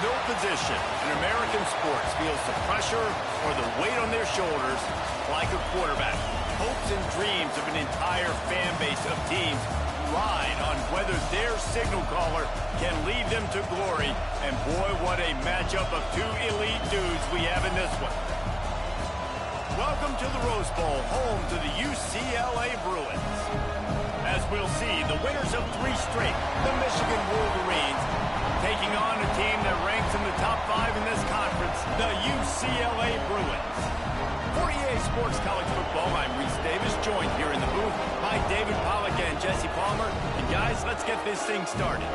No position in American sports feels the pressure or the weight on their shoulders like a quarterback. Hopes and dreams of an entire fan base of teams ride on whether their signal caller can lead them to glory. And boy, what a matchup of two elite dudes we have in this one. Welcome to the Rose Bowl, home to the UCLA Bruins. As we'll see, the winners of 3 straight, the Michigan Wolverines, taking on a team that ranks in the top 5 in this conference, the UCLA Bruins. For EA Sports College Football, I'm Reese Davis, joined here in the booth by David Pollack and Jesse Palmer. And guys, let's get this thing started.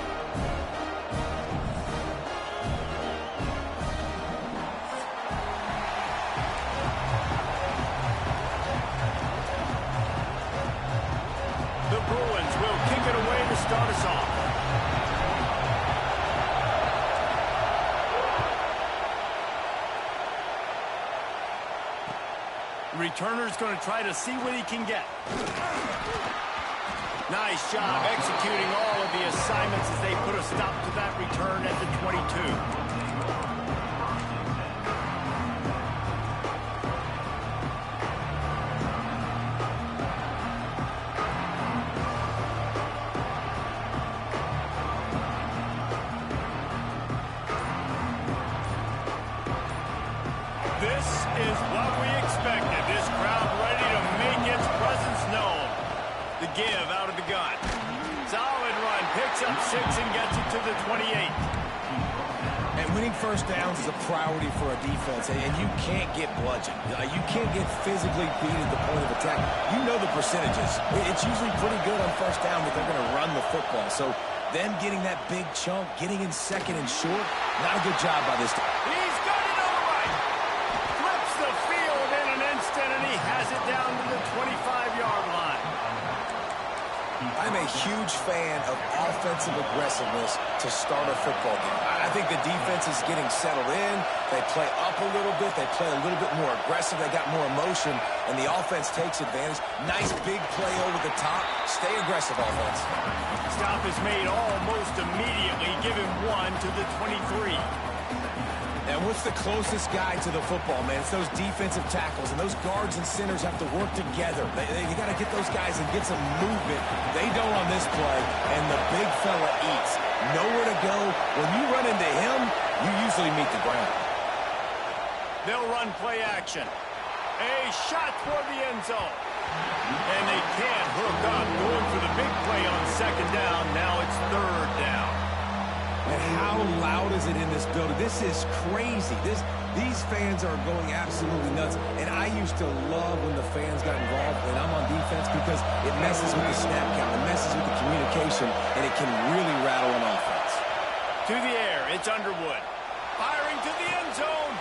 The Bruins will kick it away to start us off. Returner's going to try to see what he can get. Nice job executing all of the assignments as they put a stop to that return at the 22. This is what we expected. This crowd ready to make its presence known. The give out of the gun. Solid run. Picks up 6 and gets it to the 28. And winning first downs is a priority for a defense, and you can't get bludgeoned. You can't get physically beat at the point of attack. You know the percentages. It's usually pretty good on first down that they're going to run the football. So them getting that big chunk, getting in second and short, not a good job by this team. He's got it on the right. Flips the field in an instant, and he has it down to the 25-yard line. I'm a huge fan of offensive aggressiveness to start a football game. I think the defense is getting settled in. They play up a little bit. They play a little bit more aggressive. They got more emotion, and the offense takes advantage. Nice big play over the top. Stay aggressive, offense. Stop is made almost immediately, giving 1 to the 23. And what's the closest guy to the football, man? It's those defensive tackles, and those guards and centers have to work together. They got to get those guys and get some movement. They don't on this play, and the big fella eats. Nowhere to go. When you run into him, you usually meet the ground. They'll run play action. A shot toward the end zone. And they can't hook up. Going for the big play on second down. Now it's third down. And how loud is it in this building? This is crazy. These fans are going absolutely nuts. And I used to love when the fans got involved when I'm on defense because it messes with the snap count, it messes with the communication, and it can really rattle an offense. To the air, it's Underwood. Firing to the end zone.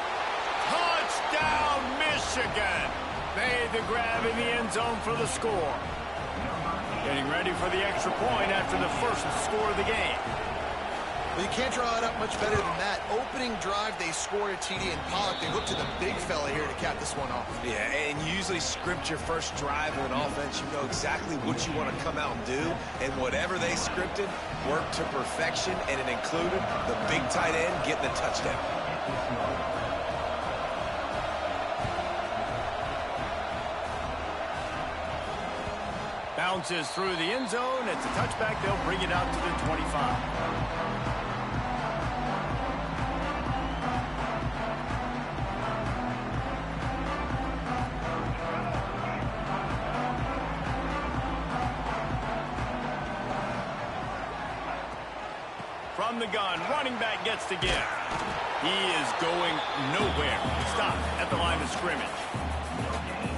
Touchdown, Michigan. Made the grab in the end zone for the score. Getting ready for the extra point after the first score of the game. Well, you can't draw it up much better than that. Opening drive, they scored a TD, and Pollack, they look to the big fella here to cap this one off. Yeah, and you usually script your first drive of an offense. You know exactly what you want to come out and do, and whatever they scripted worked to perfection, and it included the big tight end getting the touchdown. Bounces through the end zone. It's a touchback. They'll bring it out to the 25. From the gun, running back gets to give. He is going nowhere. Stop at the line of scrimmage.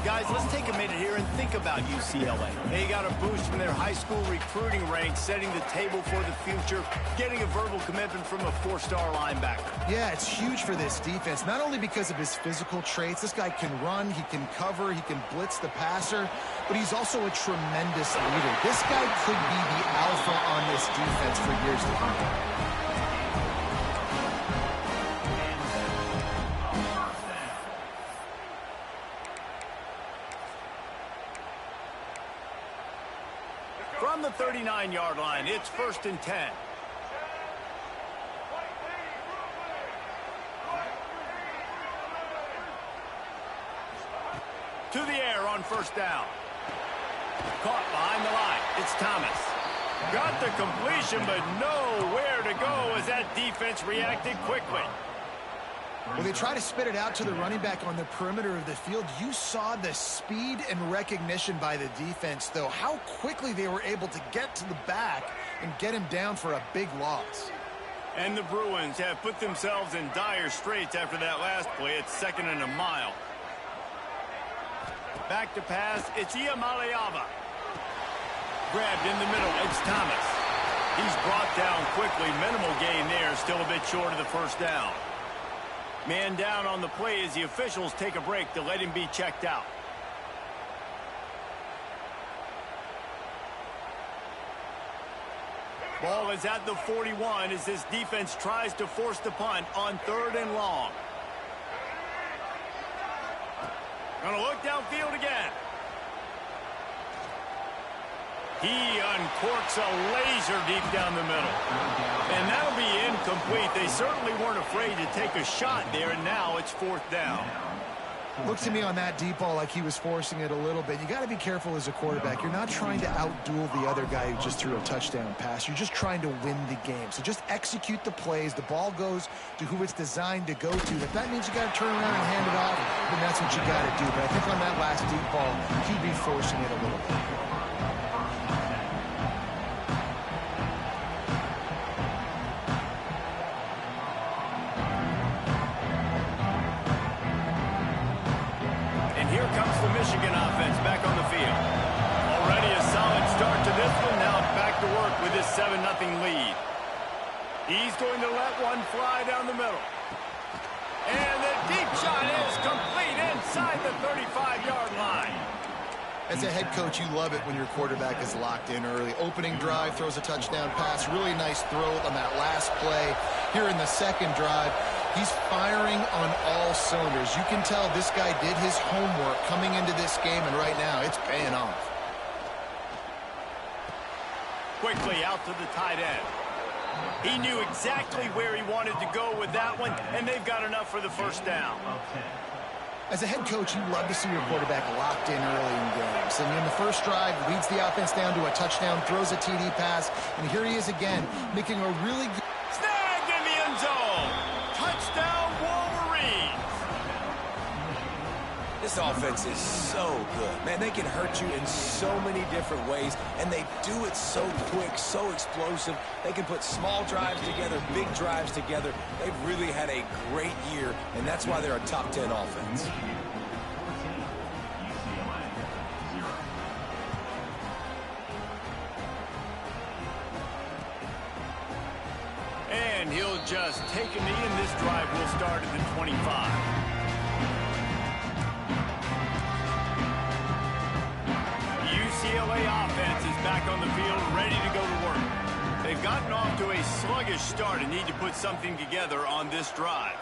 Guys, let's take a minute here and think about UCLA. They got a boost from their high school recruiting ranks, setting the table for the future, getting a verbal commitment from a 4-star linebacker. Yeah, it's huge for this defense, not only because of his physical traits. This guy can run, he can cover, he can blitz the passer, but he's also a tremendous leader. This guy could be the alpha on this defense for years to come. From the 39-yard line, it's 1st and 10. to the air on first down. Caught behind the line. It's Thomas. Got the completion, but nowhere to go as that defense reacted quickly. Well, they try to spit it out to the running back on the perimeter of the field. You saw the speed and recognition by the defense, though, how quickly they were able to get to the back and get him down for a big loss. And the Bruins have put themselves in dire straits after that last play. It's 2nd and a mile. Back to pass. It's Iamaleava. Grabbed in the middle. It's Thomas. He's brought down quickly. Minimal gain there. Still a bit short of the first down. Man down on the play as the officials take a break to let him be checked out. Ball is at the 41 as this defense tries to force the punt on 3rd and long. Gonna look downfield again. He uncorks a laser deep down the middle. And that'll be incomplete. They certainly weren't afraid to take a shot there, and now it's 4th down. Looks to me on that deep ball like he was forcing it a little bit. You got to be careful as a quarterback. You're not trying to outduel the other guy who just threw a touchdown pass. You're just trying to win the game. So just execute the plays. The ball goes to who it's designed to go to. If that means you got to turn around and hand it off, then that's what you got to do. But I think on that last deep ball, he'd be forcing it a little bit. Michigan offense back on the field. Already a solid start to this one. Now back to work with this 7-0 lead. He's going to let one fly down the middle. And the deep shot is complete inside the 35-yard line. As a head coach, you love it when your quarterback is locked in early. Opening drive, throws a touchdown pass. Really nice throw on that last play. Here in the second drive, he's firing on all cylinders. You can tell this guy did his homework coming into this game, and right now it's paying off. Quickly out to the tight end. He knew exactly where he wanted to go with that one, and they've got enough for the first down. As a head coach, you love to see your quarterback locked in early in games. And in the first drive, leads the offense down to a touchdown, throws a TD pass, and here he is again, making a really good... Snagged in the end zone! Touchdown, Wolverines! This offense is so good. Man, they can hurt you in so many different ways, and they do it so quick, so explosive. They can put small drives together, big drives together. They've really had a great year, and that's why they're a top 10 offense. And he'll just take a knee, and this drive will start at the 25. UCLA offense is back on the field, ready to go to work. They've gotten off to a sluggish start and need to put something together on this drive.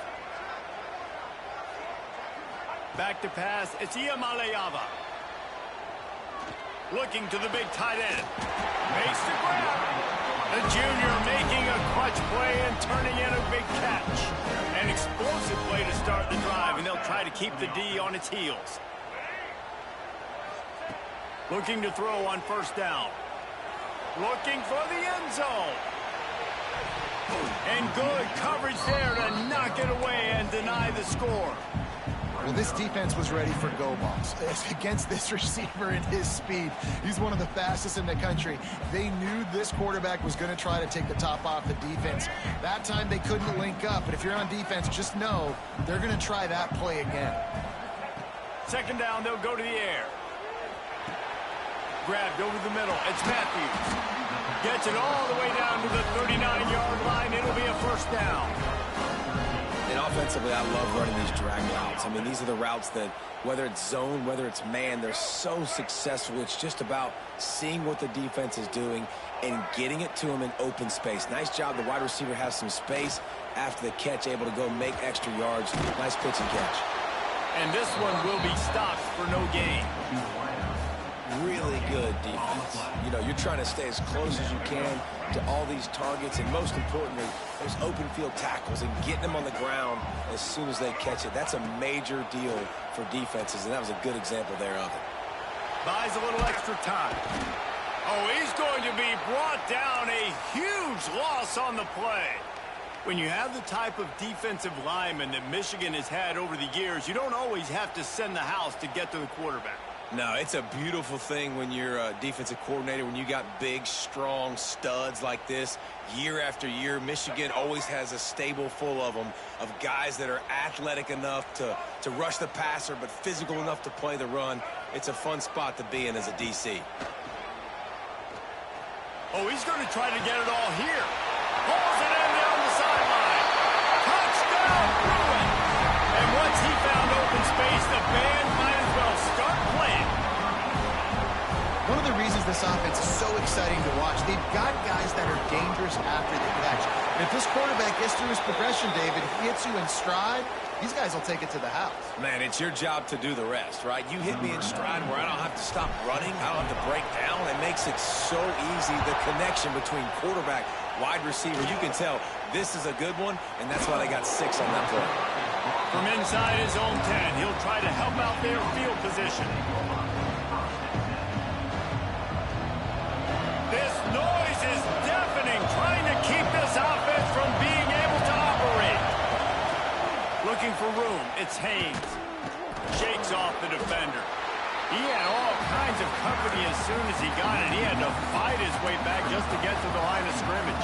Back to pass, it's Iamaleava. Looking to the big tight end. Makes the grab. The junior making a clutch play and turning in a big catch. An explosive play to start the drive, and they'll try to keep the D on its heels. Looking to throw on first down. Looking for the end zone. And good coverage there to knock it away and deny the score. Well, this defense was ready for go balls. Against this receiver and his speed, he's one of the fastest in the country. They knew this quarterback was going to try to take the top off the defense. That time they couldn't link up, but if you're on defense, just know they're going to try that play again. Second down, they'll go to the air. Grabbed over the middle. It's Matthews. Gets it all the way down to the 39-yard line. It'll be a first down. And offensively, I love running these drag routes. I mean, these are the routes that, whether it's zone, whether it's man, they're so successful. It's just about seeing what the defense is doing and getting it to them in open space. Nice job. The wide receiver has some space after the catch, able to go make extra yards. Nice pitch and catch. And this one will be stopped for no gain. really good defense. You know, you're trying to stay as close as you can to all these targets, and most importantly, those open field tackles and getting them on the ground as soon as they catch it. That's a major deal for defenses, and that was a good example there of it. Buys a little extra time. Oh, he's going to be brought down. A huge loss on the play. When you have the type of defensive lineman that Michigan has had over the years, you don't always have to send the house to get to the quarterback. No, it's a beautiful thing when you're a defensive coordinator, when you got big, strong studs like this. Year after year, Michigan always has a stable full of them, of guys that are athletic enough to rush the passer, but physical enough to play the run. It's a fun spot to be in as a DC. Oh, he's going to try to get it all here. Pulls it in down the sideline. Touchdown, Bruin. And once he found open space, the band might as well start playing. One of the reasons this offense is so exciting to watch, they've got guys that are dangerous after the catch. And if this quarterback gets through his progression, David, he hits you in stride, these guys will take it to the house. Man, it's your job to do the rest, right? You hit me in stride where I don't have to stop running. I don't have to break down. It makes it so easy, the connection between quarterback, wide receiver. You can tell this is a good one, and that's why they got 6 on that play. From inside his own 10, he'll try to help out their field position. This noise is deafening, trying to keep this offense from being able to operate. Looking for room, it's Haynes. Shakes off the defender. He had all kinds of company as soon as he got it. He had to fight his way back just to get to the line of scrimmage.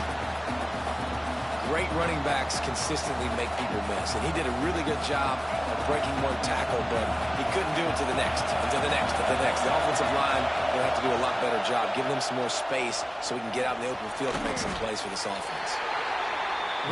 Great running backs consistently make people miss, and he did a really good job of breaking one tackle, but he couldn't do it to the next, and to the next, and to the next. The offensive line will have to do a lot better job, giving them some more space so we can get out in the open field and make some plays for this offense.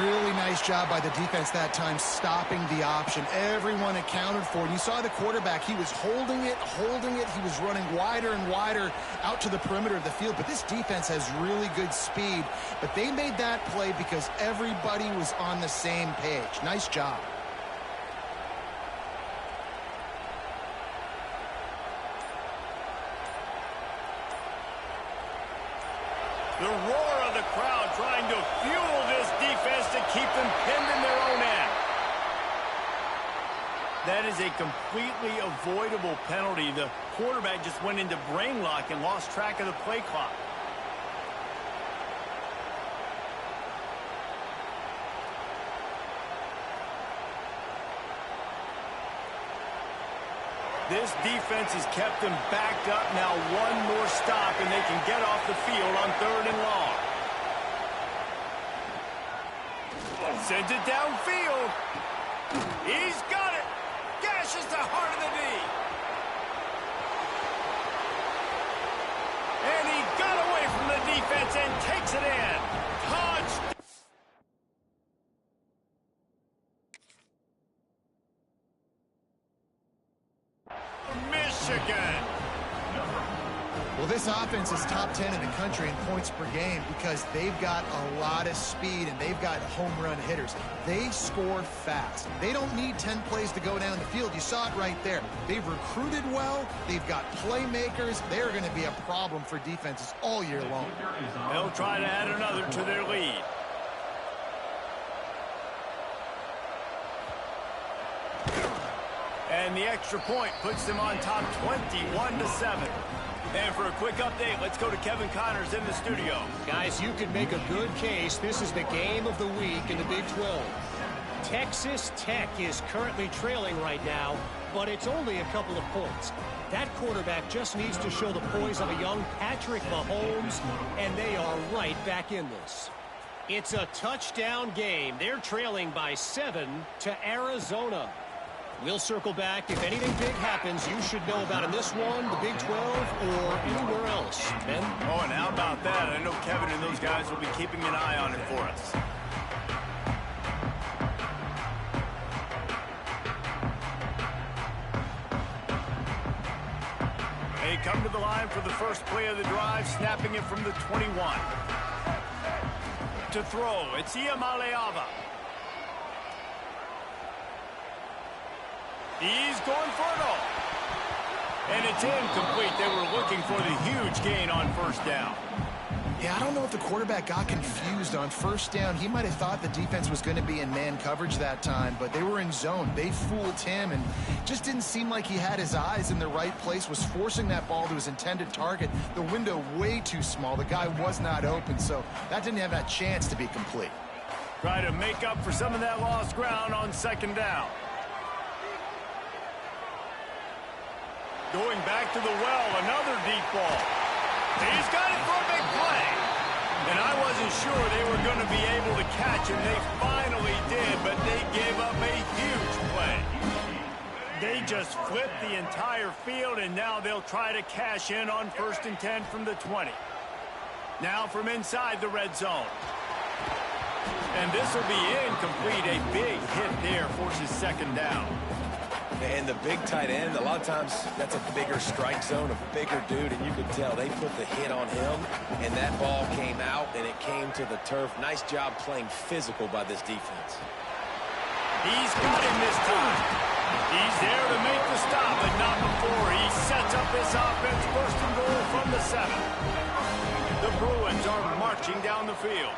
Really nice job by the defense that time, stopping the option. Everyone accounted for it. You saw the quarterback. He was holding it. He was running wider and wider out to the perimeter of the field. But this defense has really good speed. But they made that play because everybody was on the same page. Nice job. The roar of the crowd trying to fuel this defense to keep them pinned in their own end. That is a completely avoidable penalty. The quarterback just went into brain lock and lost track of the play clock. This defense has kept them backed up. Now one more stop, and they can get off the field on 3rd and long. Sends it downfield. He's got it. Gashes the heart of the knee. And he got away from the defense and takes it in. Touchdown. Michigan. Well, this offense is top 10 in the country in points per game because they've got a lot of speed and they've got home run hitters. They score fast. They don't need 10 plays to go down the field. You saw it right there. They've recruited well. They've got playmakers. They're going to be a problem for defenses all year long. They'll try to add another to their lead. And the extra point puts them on top 21-7. And for a quick update, let's go to Kevin Connors in the studio. Guys, you can make a good case. This is the game of the week in the Big 12. Texas Tech is currently trailing right now, but it's only a couple of points. That quarterback just needs to show the poise of a young Patrick Mahomes, and they are right back in this. It's a touchdown game. They're trailing by 7 to Arizona. We'll circle back. If anything big happens, you should know about in this one, the Big 12, or anywhere else. Ben? Oh, and how about that? I know Kevin and those guys will be keeping an eye on it for us. They come to the line for the first play of the drive, snapping it from the 21. To throw, it's Iamaleava. He's going for it all. And it's incomplete. They were looking for the huge gain on first down. Yeah, I don't know if the quarterback got confused on first down. He might have thought the defense was going to be in man coverage that time, but they were in zone. They fooled him, and just didn't seem like he had his eyes in the right place, was forcing that ball to his intended target. The window way too small. The guy was not open, so that didn't have that chance to be complete. Try to make up for some of that lost ground on second down. Going back to the well, another deep ball. He's got it for a big play. And I wasn't sure they were going to be able to catch him. They finally did, but they gave up a huge play. They just flipped the entire field, and now they'll try to cash in on 1st and 10 from the 20. Now from inside the red zone. And this will be incomplete. A big hit there forces second down. And the big tight end, a lot of times that's a bigger strike zone, a bigger dude, and you could tell they put the hit on him, and that ball came out, and it came to the turf. Nice job playing physical by this defense. He's got him this time. He's there to make the stop, but not before. He sets up this offense, 1st and goal from the 7. The Bruins are marching down the field.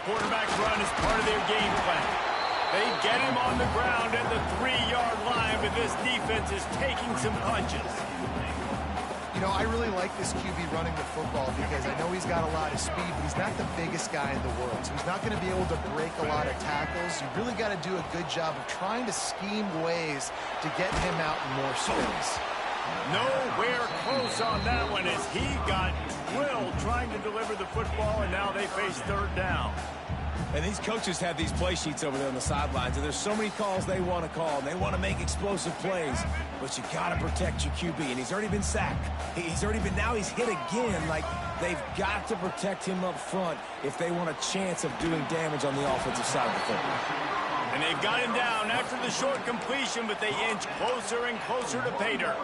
Quarterback run is part of their game plan. They get him on the ground at the 3-yard line, but this defense is taking some punches. You know, I really like this QB running the football because I know he's got a lot of speed, but he's not the biggest guy in the world. So he's not going to be able to break a lot of tackles. You really got to do a good job of trying to scheme ways to get him out in more space. Nowhere close on that one as he got drilled trying to deliver the football, and now they face 3rd down. And these coaches have these play sheets over there on the sidelines, and there's so many calls they want to call, and they want to make explosive plays, but you got to protect your QB, and he's already been sacked. Now he's hit again. Like, they've got to protect him up front if they want a chance of doing damage on the offensive side of the football. And they've got him down after the short completion, but they inch closer and closer to pay dirt.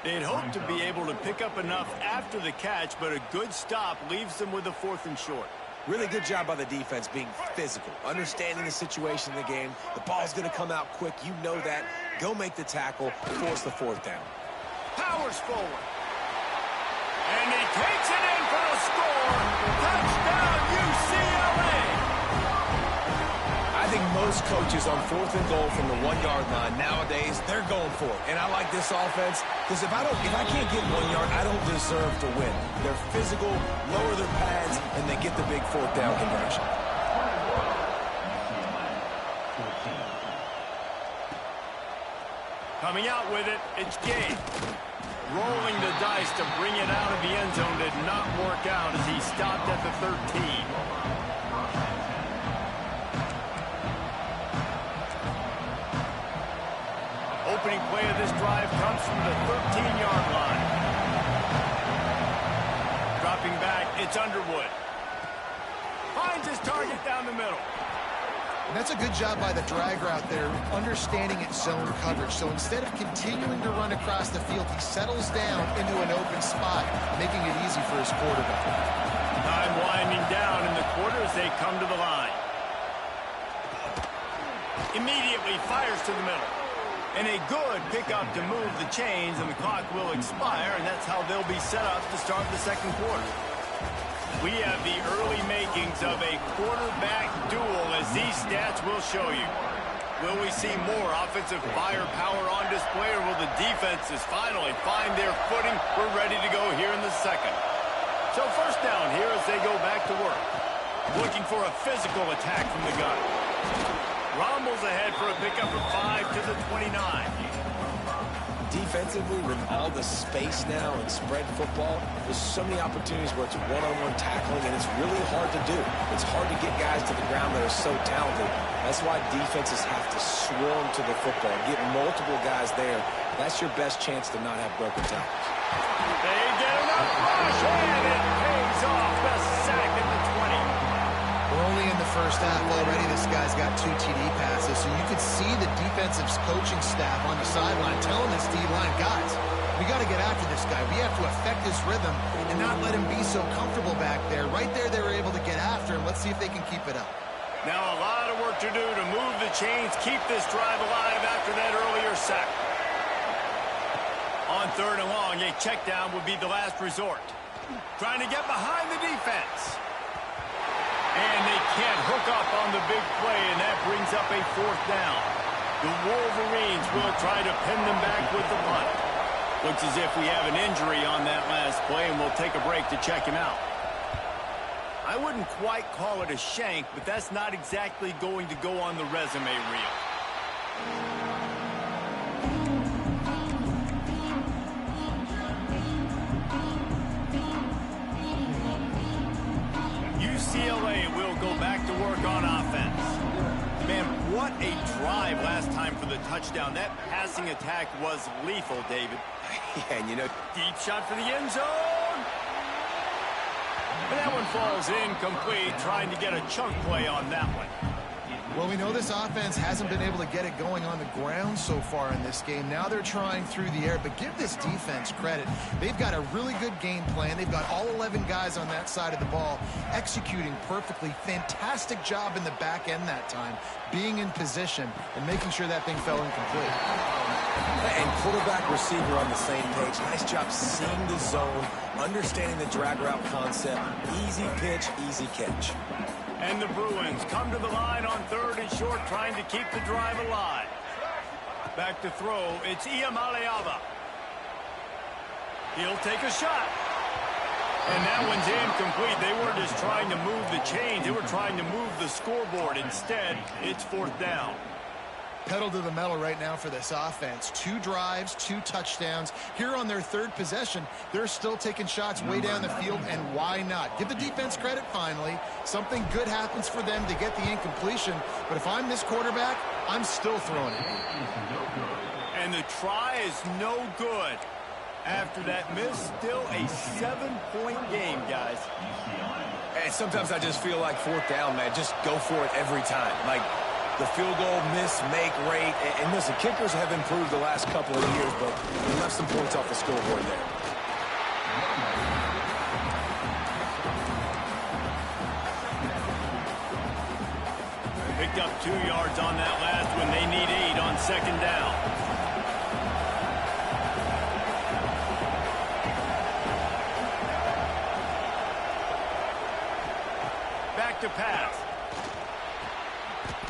They'd hoped to be able to pick up enough after the catch, but a good stop leaves them with a 4th and short. Really good job by the defense being physical, understanding the situation in the game. The ball's going to come out quick. You know that. Go make the tackle, force the 4th down. Powers forward. And he takes it in for a score. Touchdown, UCLA. I think most coaches on 4th and goal from the 1-yard line nowadays, they're going for it. And I like this offense because if I can't get 1 yard, I don't deserve to win. They're physical, lower their pads, and they get the big 4th down conversion. Coming out with it, it's Gabe. Rolling the dice to bring it out of the end zone did not work out as he stopped at the 13. Opening play of this drive comes from the 13-yard line. Dropping back, it's Underwood. Finds his target down the middle. And that's a good job by the drag route there, understanding its zone coverage. So instead of continuing to run across the field, he settles down into an open spot, making it easy for his quarterback. Time winding down in the quarter as they come to the line. Immediately fires to the middle. And a good pickup to move the chains, and the clock will expire, and that's how they'll be set up to start the 2nd quarter. We have the early makings of a quarterback duel, as these stats will show you. Will we see more offensive firepower on display, or will the defenses finally find their footing? We're ready to go here in the 2nd. So 1st down here as they go back to work. Looking for a physical attack from the gun. Rumbles ahead for a pickup of 5 to the 29. Defensively, with all the space now and spread football, there's so many opportunities where it's one-on-one tackling, and it's really hard to do. It's hard to get guys to the ground that are so talented. That's why defenses have to swarm to the football, get multiple guys there. That's your best chance to not have broken tackles. They get enough rush, and it pays off. The sack at the 20. We're only in the 1st half already. This guy's got 2 TD passes, so you could see the defensive coaching staff on the sideline telling this D-line, guys, we got to get after this guy. We have to affect his rhythm and not let him be so comfortable back there. Right there, they were able to get after him. Let's see if they can keep it up. Now a lot of work to do to move the chains, keep this drive alive after that earlier sack. On 3rd and long, a check down would be the last resort. Trying to get behind the defense. And they can't hook up on the big play, and that brings up a 4th down. The Wolverines will try to pin them back with the punt. Looks as if we have an injury on that last play, and we'll take a break to check him out. I wouldn't quite call it a shank, but that's not exactly going to go on the resume reel. UCLA will go back to work on offense. Man, what a drive last time for the touchdown. That passing attack was lethal, David. Yeah, and you know, deep shot for the end zone. And that one falls incomplete, trying to get a chunk play on that one. Well, we know this offense hasn't been able to get it going on the ground so far in this game. Now they're trying through the air, but give this defense credit. They've got a really good game plan. They've got all 11 guys on that side of the ball executing perfectly. Fantastic job in the back end that time, being in position and making sure that thing fell incomplete. And quarterback, receiver on the same page. Nice job seeing the zone, understanding the drag route concept. Easy pitch, easy catch. And the Bruins come to the line on 3rd and short, trying to keep the drive alive. Back to throw, it's Iamaleava. He'll take a shot. And that one's incomplete. They weren't just trying to move the chains, they were trying to move the scoreboard. Instead, it's 4th down. Pedal to the metal right now for this offense. 2 drives, 2 touchdowns. Here on their 3rd possession, they're still taking shots way down the field, and why not? Give the defense credit finally. Something good happens for them to get the incompletion, but if I'm this quarterback, I'm still throwing it. And the try is no good. After that miss, still a 7-point game, guys. And sometimes I just feel like 4th down, man. Just go for it every time. Like, the field goal miss-make rate. And listen, kickers have improved the last couple of years, but we left some points off the scoreboard there. Picked up 2 yards on that last one. They need 8 on 2nd down. Back to pass.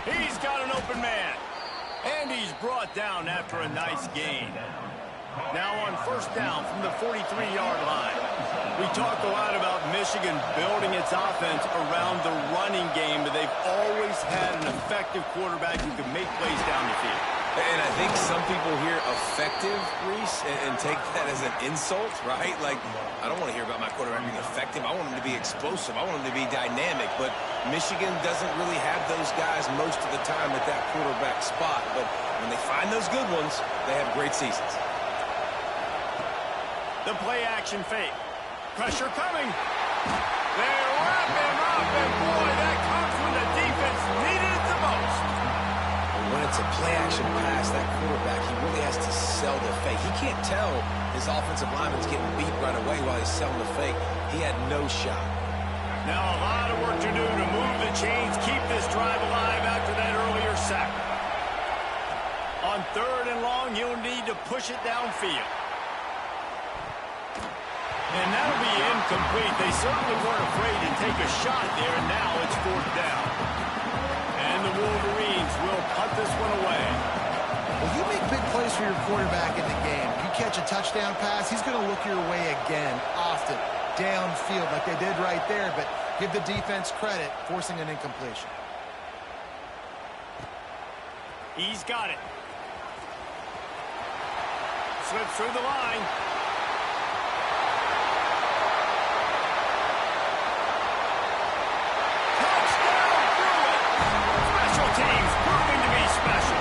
He's got an open man. And he's brought down after a nice gain. Now on 1st down from the 43-yard line. We talk a lot about Michigan building its offense around the running game, but they've always had an effective quarterback who can make plays down the field. And I think some people hear effective, Reese, and take that as an insult, right? Like, I don't want to hear about my quarterback being effective. I want him to be explosive. I want him to be dynamic. But Michigan doesn't really have those guys most of the time at that quarterback spot. But when they find those good ones, they have great seasons. The play-action fake. Pressure coming. They wrap him up, and boy, that comes when the defense needed it the most. When it's a play-action pass, that quarterback, he really has to sell the fake. He can't tell his offensive lineman's getting beat right away while he's selling the fake. He had no shot. Now a lot of work to do to move the chains, keep this drive alive after that earlier sack. On 3rd and long, you'll need to push it downfield. And that'll be incomplete. They certainly weren't afraid to take a shot there, and now it's 4th down. And the Wolverines will punt this one away. Well, you make big plays for your quarterback in the game. You catch a touchdown pass, he's going to look your way again, often, downfield like they did right there, but give the defense credit, forcing an incompletion. He's got it. Slips through the line. Teams proving to be special.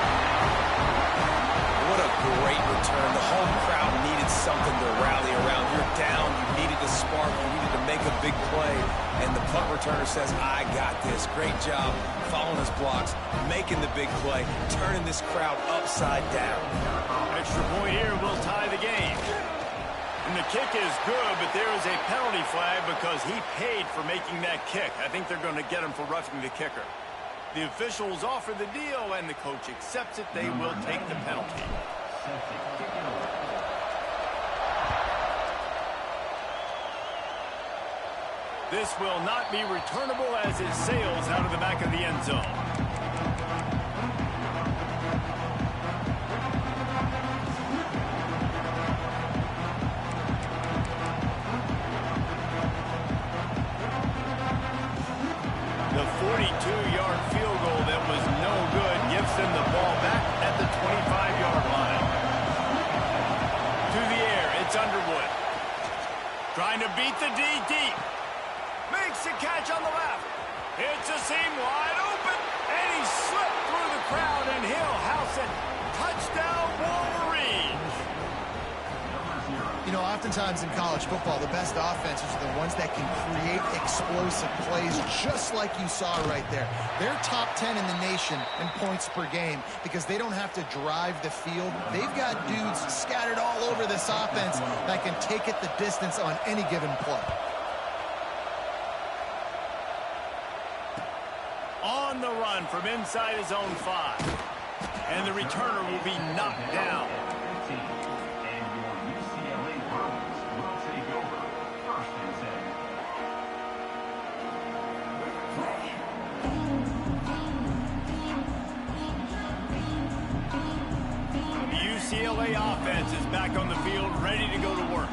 What a great return. The home crowd needed something to rally around. You're down. You needed a spark. You needed to make a big play. And the punt returner says, I got this. Great job following his blocks, making the big play, turning this crowd upside down. Extra point here will tie the game. And the kick is good, but there is a penalty flag because he paid for making that kick. I think they're going to get him for roughing the kicker. The officials offer the deal, and the coach accepts it. They will take the penalty. This will not be returnable as it sails out of the back of the end zone. The 42-yard field goal that was no good gives them the ball back at the 25-yard line. To the air, it's Underwood. Trying to beat the D deep. Makes a catch on the left. It's a seam wide open. And he slipped through the crowd, and he'll house it. Touchdown, Wolverines. You know, oftentimes in college football, the best offenses are the ones that can create explosive plays, just like you saw right there. They're top 10 in the nation in points per game because they don't have to drive the field. They've got dudes scattered all over this offense that can take it the distance on any given play. On the run from inside his own 5. And the returner will be knocked down. UCLA offense is back on the field, ready to go to work.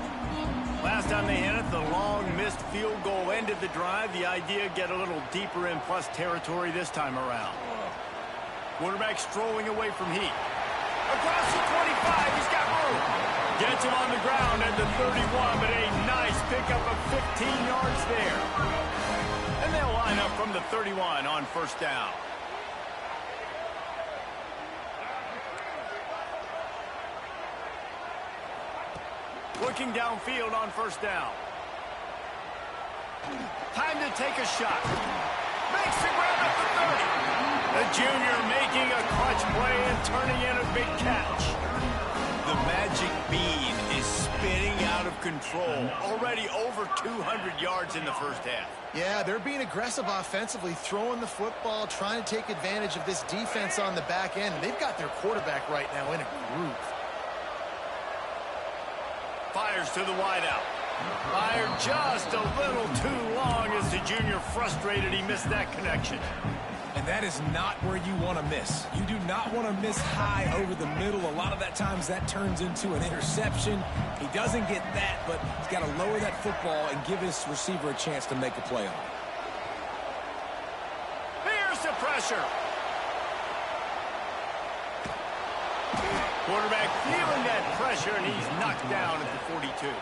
Last time they hit it, the long missed field goal ended the drive. The idea, get a little deeper in plus territory this time around. Quarterback strolling away from heat. Across the 25, he's got room. Gets him on the ground at the 31, but a nice pickup of 15 yards there. And they'll line up from the 31 on first down. Looking downfield on first down. Time to take a shot. Makes the grab at the 30. The junior making a clutch play and turning in a big catch. The magic bean is spinning out of control. Already over 200 yards in the first half. Yeah, they're being aggressive offensively, throwing the football, trying to take advantage of this defense on the back end. They've got their quarterback right now in a groove. Fires to the wideout. Fired just a little too long as the junior frustrated he missed that connection. And that is not where you want to miss. You do not want to miss high over the middle. A lot of that times that turns into an interception. He doesn't get that, but he's got to lower that football and give his receiver a chance to make a play on it. Here's the pressure. Quarterback feeling that pressure, and he's knocked down at the 42.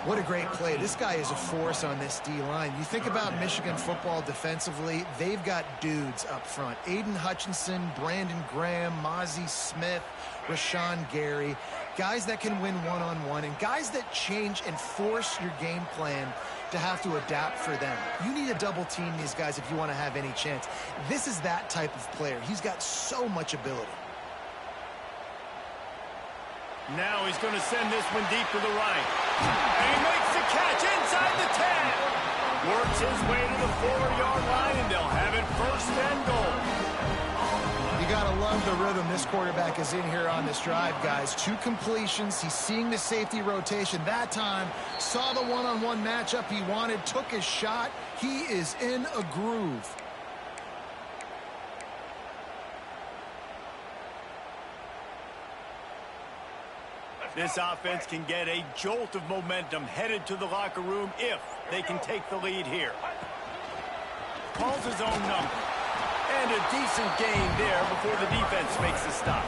What a great play. This guy is a force on this D-line. You think about Michigan football defensively, they've got dudes up front. Aiden Hutchinson, Brandon Graham, Mozzie Smith, Rashawn Gary. Guys that can win one-on-one and guys that change and force your game plan to have to adapt for them. You need to double team these guys if you want to have any chance. This is that type of player. He's got so much ability. Now he's going to send this one deep to the right. And he makes the catch inside the 10. Works his way to the 4-yard line, and they'll have it first and goal. You got to love the rhythm this quarterback is in here on this drive, guys. 2 completions. He's seeing the safety rotation. That time, saw the one-on-one matchup he wanted, took his shot. He is in a groove. This offense can get a jolt of momentum headed to the locker room if they can take the lead here. Calls his own number. And a decent gain there before the defense makes the stop.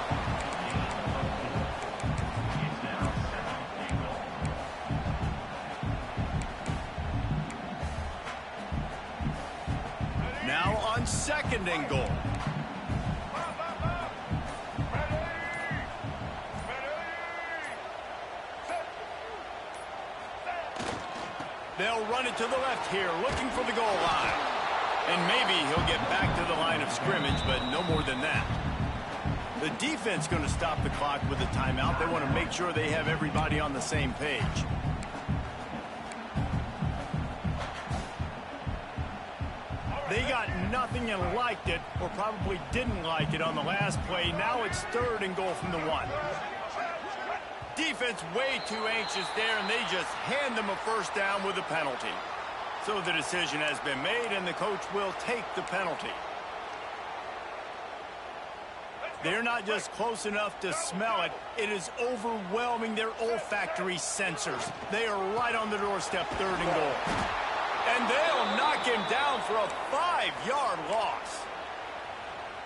Now on second and goal. They'll run it to the left here, looking for the goal line. And maybe he'll get back to the line of scrimmage, but no more than that. The defense going to stop the clock with a timeout. They want to make sure they have everybody on the same page. They got nothing and liked it, or probably didn't like it on the last play. Now it's 3rd and goal from the 1. Defense way too anxious there, and they just hand them a first down with a penalty. So the decision has been made, and the coach will take the penalty. They're not just close enough to smell it. It is overwhelming their olfactory sensors. They are right on the doorstep, 3rd and goal. And they'll knock him down for a 5-yard loss.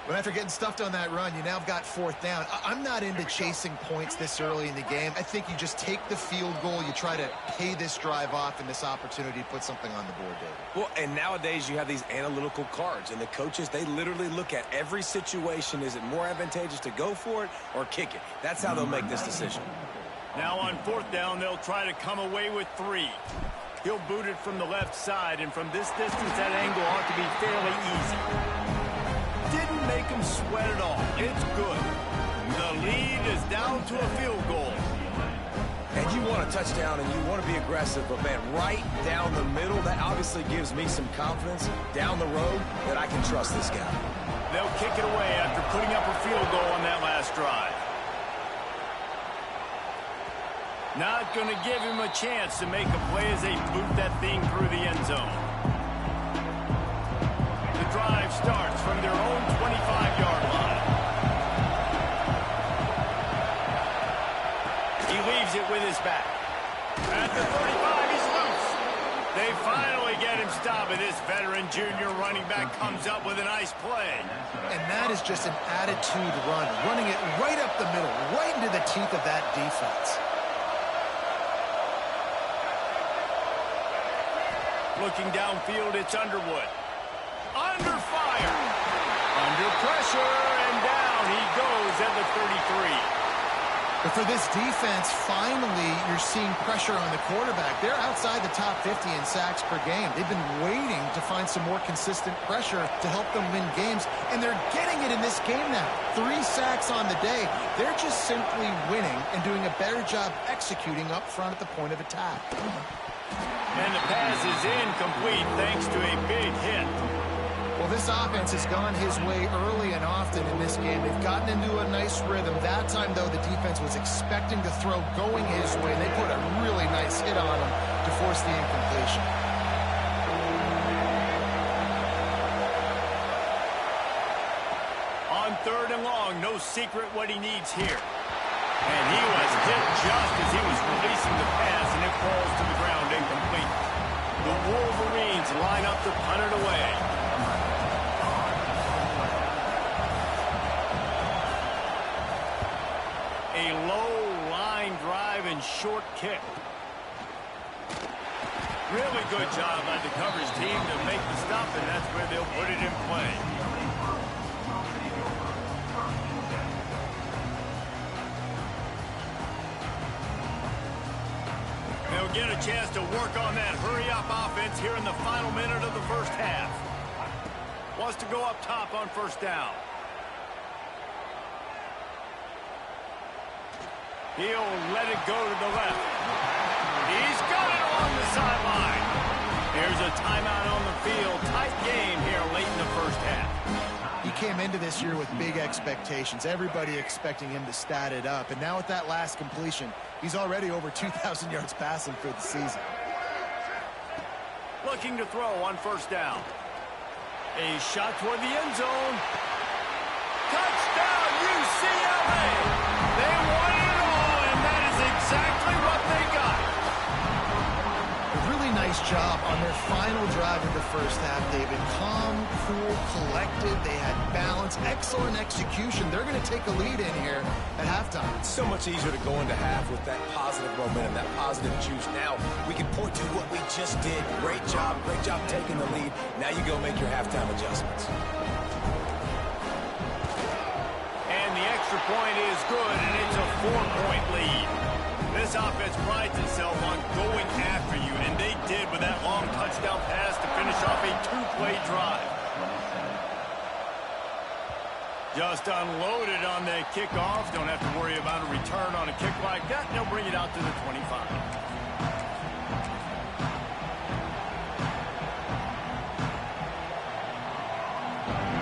But after getting stuffed on that run, you now have got 4th down. I'm not into chasing points this early in the game. I think you just take the field goal. You try to pay this drive off and this opportunity to put something on the board, David. Well, and nowadays you have these analytical cards, and the coaches, they literally look at every situation. Is it more advantageous to go for it or kick it? That's how they'll make this decision. Now on 4th down, they'll try to come away with 3. He'll boot it from the left side, and from this distance, that angle ought to be fairly easy. Didn't make him sweat at all. It's good. The lead is down to a field goal. And you want a touchdown, and you want to be aggressive, but, man, right down the middle, that obviously gives me some confidence down the road that I can trust this guy. They'll kick it away after putting up a field goal on that last drive. Not going to give him a chance to make a play as they boot that thing through the end zone. The drive starts from their own 25-yard line. He leaves it with his back. At the 35, he's loose. They finally get him stopped, and this veteran junior running back comes up with a nice play. And that is just an attitude run, running it right up the middle, right into the teeth of that defense. Looking downfield, it's Underwood. Under fire. Under pressure, and down he goes at the 33. But for this defense, finally, you're seeing pressure on the quarterback. They're outside the top 50 in sacks per game. They've been waiting to find some more consistent pressure to help them win games, and they're getting it in this game now. 3 sacks on the day. They're just simply winning and doing a better job executing up front at the point of attack. And the pass is incomplete thanks to a big hit. Well, this offense has gone his way early and often in this game. They've gotten into a nice rhythm. That time, though, the defense was expecting to throw going his way, and they put a really nice hit on him to force the incompletion. On 3rd and long, no secret what he needs here. And he was hit just as he was releasing the pass, and it falls to the ground incomplete. The Wolverines line up to punt it away. A low line drive and short kick. Really good job by the coverage team to make the stop, and that's where they'll put it in play. They'll get a chance to work on that hurry-up offense here in the final minute of the first half. Wants to go up top on 1st down. He'll let it go to the left. He's got it along the sideline. Here's a timeout on the field. Tight game here late in the first half. He came into this year with big expectations. Everybody expecting him to stat it up. And now with that last completion, he's already over 2,000 yards passing for the season. Looking to throw on 1st down. A shot toward the end zone. Touchdown, UCLA! They won it all, and that is exactly what they got. A really nice job on their final drive of the first half, David. Calm, cool, collected. They had balance, excellent execution. They're going to take a lead in here at halftime. It's so much easier to go into half with that positive momentum, that positive juice. Now we can point to what we just did. Great job taking the lead. Now you go make your halftime adjustments. And the extra point is good, and it's a 4-point lead. This offense prides itself on going after you, and they did with that long touchdown pass to finish off a 2-play drive. Just unloaded on the kickoff. Don't have to worry about a return on a kick like that. They'll bring it out to the 25.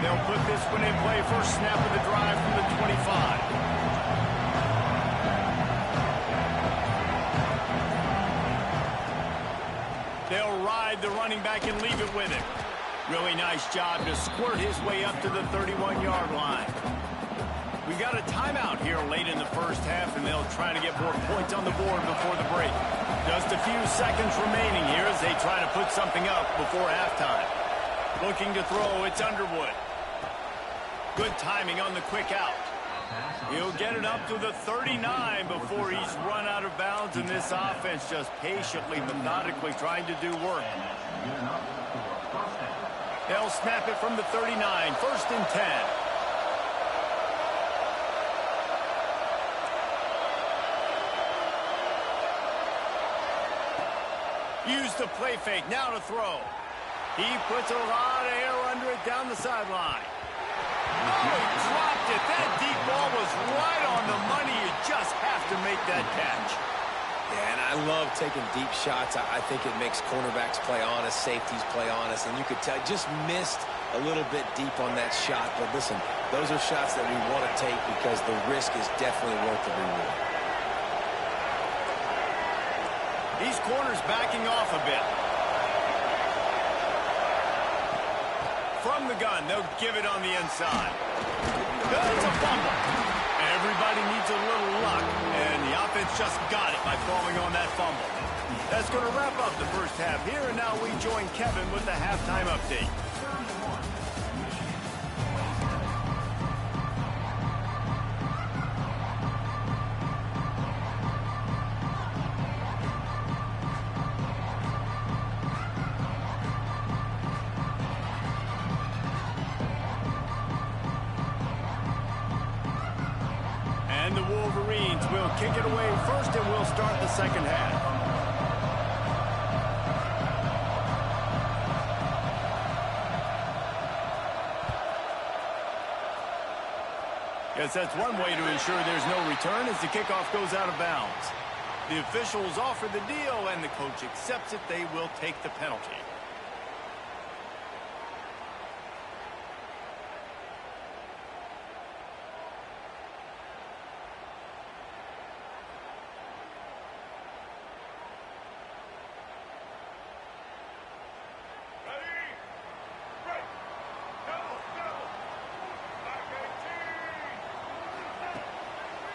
they'll put this one in play. First snap of the drive from the 25. They'll ride the running back and leave it with him. Really nice job to squirt his way up to the 31-yard line. We got a timeout here late in the first half, and they'll try to get more points on the board before the break. Just a few seconds remaining here as they try to put something up before halftime. Looking to throw, it's Underwood. Good timing on the quick out. He'll get it up to the 39 before he's run out of bounds, and this offense just patiently, methodically trying to do work. They'll snap it from the 39, 1st and 10. Use the play fake, now to throw. He puts a lot of air under it down the sideline. Oh, he dropped it. That deep ball was right on the money. You just have to make that catch. Yeah, and I love taking deep shots. I think it makes cornerbacks play honest, safeties play honest, and you could tell just missed a little bit deep on that shot. But listen, those are shots that we want to take because the risk is definitely worth the reward. These corners backing off a bit. From the gun, they'll give it on the inside. That's a fumble. Everybody needs a little luck, and the offense just got it by falling on that fumble. That's going to wrap up the first half here, and now we join Kevin with the halftime update. And the Wolverines will kick it away first, and we'll start the second half. Yes, that's one way to ensure there's no return as the kickoff goes out of bounds. The officials offer the deal, and the coach accepts it. They will take the penalty.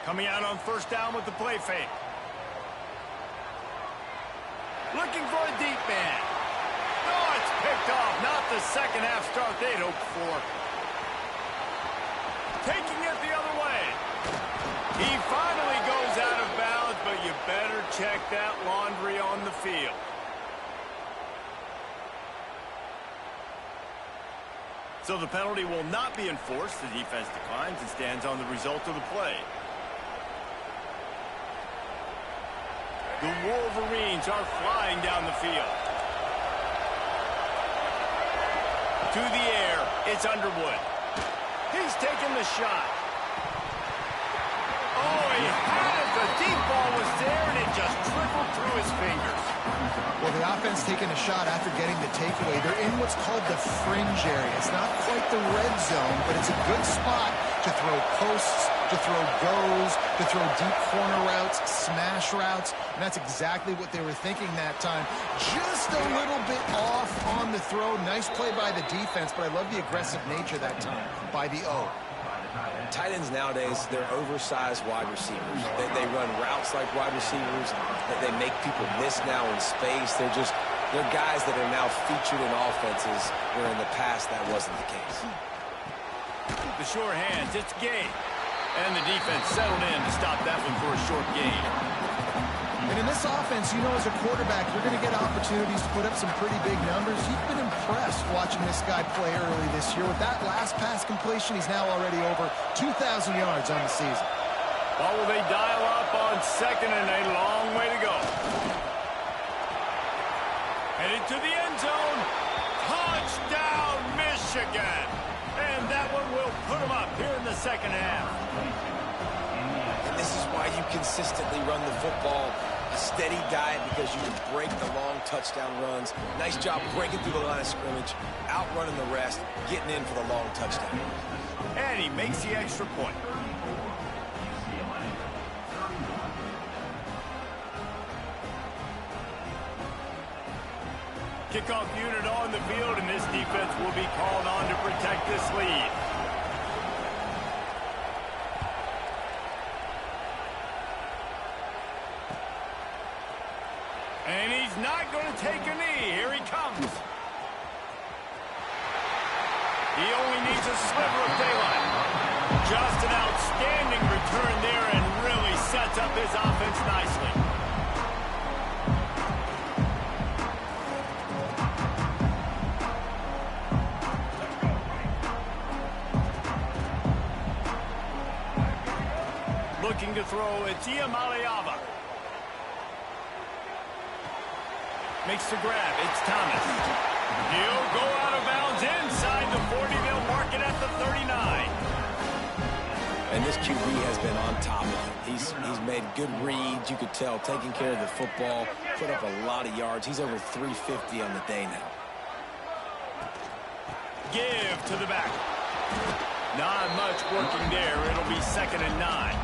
Coming out on first down with the play fake. Looking for a deep man. Oh, it's picked off. Not the second half start they'd hoped for. Taking it the other way. He finally goes out of bounds, but you better check that laundry on the field. So the penalty will not be enforced. The defense declines and stands on the result of the play. The Wolverines are flying down the field. To the air, it's Underwood. He's taking the shot. Oh, he had it. The deep ball was there, and it just trickled through his fingers. Well, the offense taking a shot after getting the takeaway. They're in what's called the fringe area. It's not quite the red zone, but it's a good spot to throw posts, to throw goes, to throw deep corner routes, smash routes, and that's exactly what they were thinking that time. Just a little bit off on the throw. Nice play by the defense, but I love the aggressive nature that time by the O. Tight ends nowadays, they're oversized wide receivers. They run routes like wide receivers. They make people miss now in space. They're guys that are now featured in offenses where in the past that wasn't the case. The sure hands, it's Gay. And the defense settled in to stop that one for a short gain. And in this offense, you know, as a quarterback, you're going to get opportunities to put up some pretty big numbers. You've been impressed watching this guy play early this year. With that last pass completion, he's now already over 2,000 yards on the season. Well, will they dial up on second, and a long way to go. Headed to the end zone. Touchdown, Michigan. And that one will put them up here in the second half. This is why you consistently run the football A steady diet because you can break the long touchdown runs. Nice job breaking through the line of scrimmage, outrunning the rest, getting in for the long touchdown. And he makes the extra point. Kickoff unit on the field, and this defense will be called on to protect this lead. And he's not going to take a knee. Here he comes. He only needs a sliver of daylight. Just an outstanding return there and really sets up his offense nicely. Looking to throw, it's Iamaleava. Makes the grab, it's Thomas. He'll go out of bounds inside the 40. They'll mark it at the 39. And this QB has been on top of it. He's made good reads, you could tell, taking care of the football, put up a lot of yards. He's over 350 on the day now. Give to the back. Not much working there. It'll be 2nd and 9.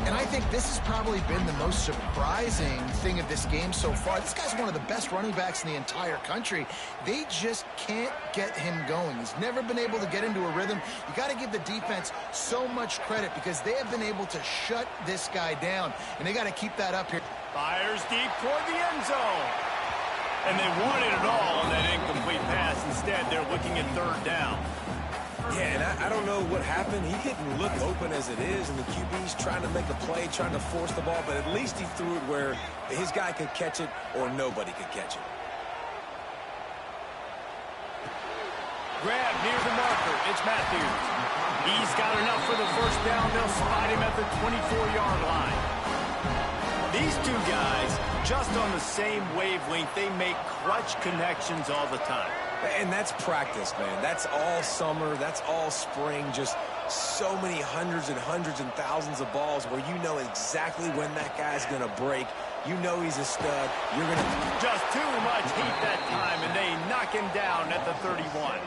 And I think this has probably been the most surprising thing of this game so far. This guy's one of the best running backs in the entire country. They just can't get him going. He's never been able to get into a rhythm. You got to give the defense so much credit because they have been able to shut this guy down, and they got to keep that up here. Fires deep toward the end zone. And they wanted it all on that incomplete pass. Instead, they're looking at 3rd down. Yeah, and I don't know what happened. He didn't look open as it is, and the QB's trying to make a play, trying to force the ball, but at least he threw it where his guy could catch it or nobody could catch it. Grab near the marker. It's Matthews. He's got enough for the 1st down. They'll spot him at the 24-yard line. These two guys, just on the same wavelength, they make clutch connections all the time. And that's practice, man. That's all summer. That's all spring. Just so many hundreds and thousands of balls where you know exactly when that guy's going to break. You know he's a stud. You're going to... Just too much heat that time, and they knock him down at the 31.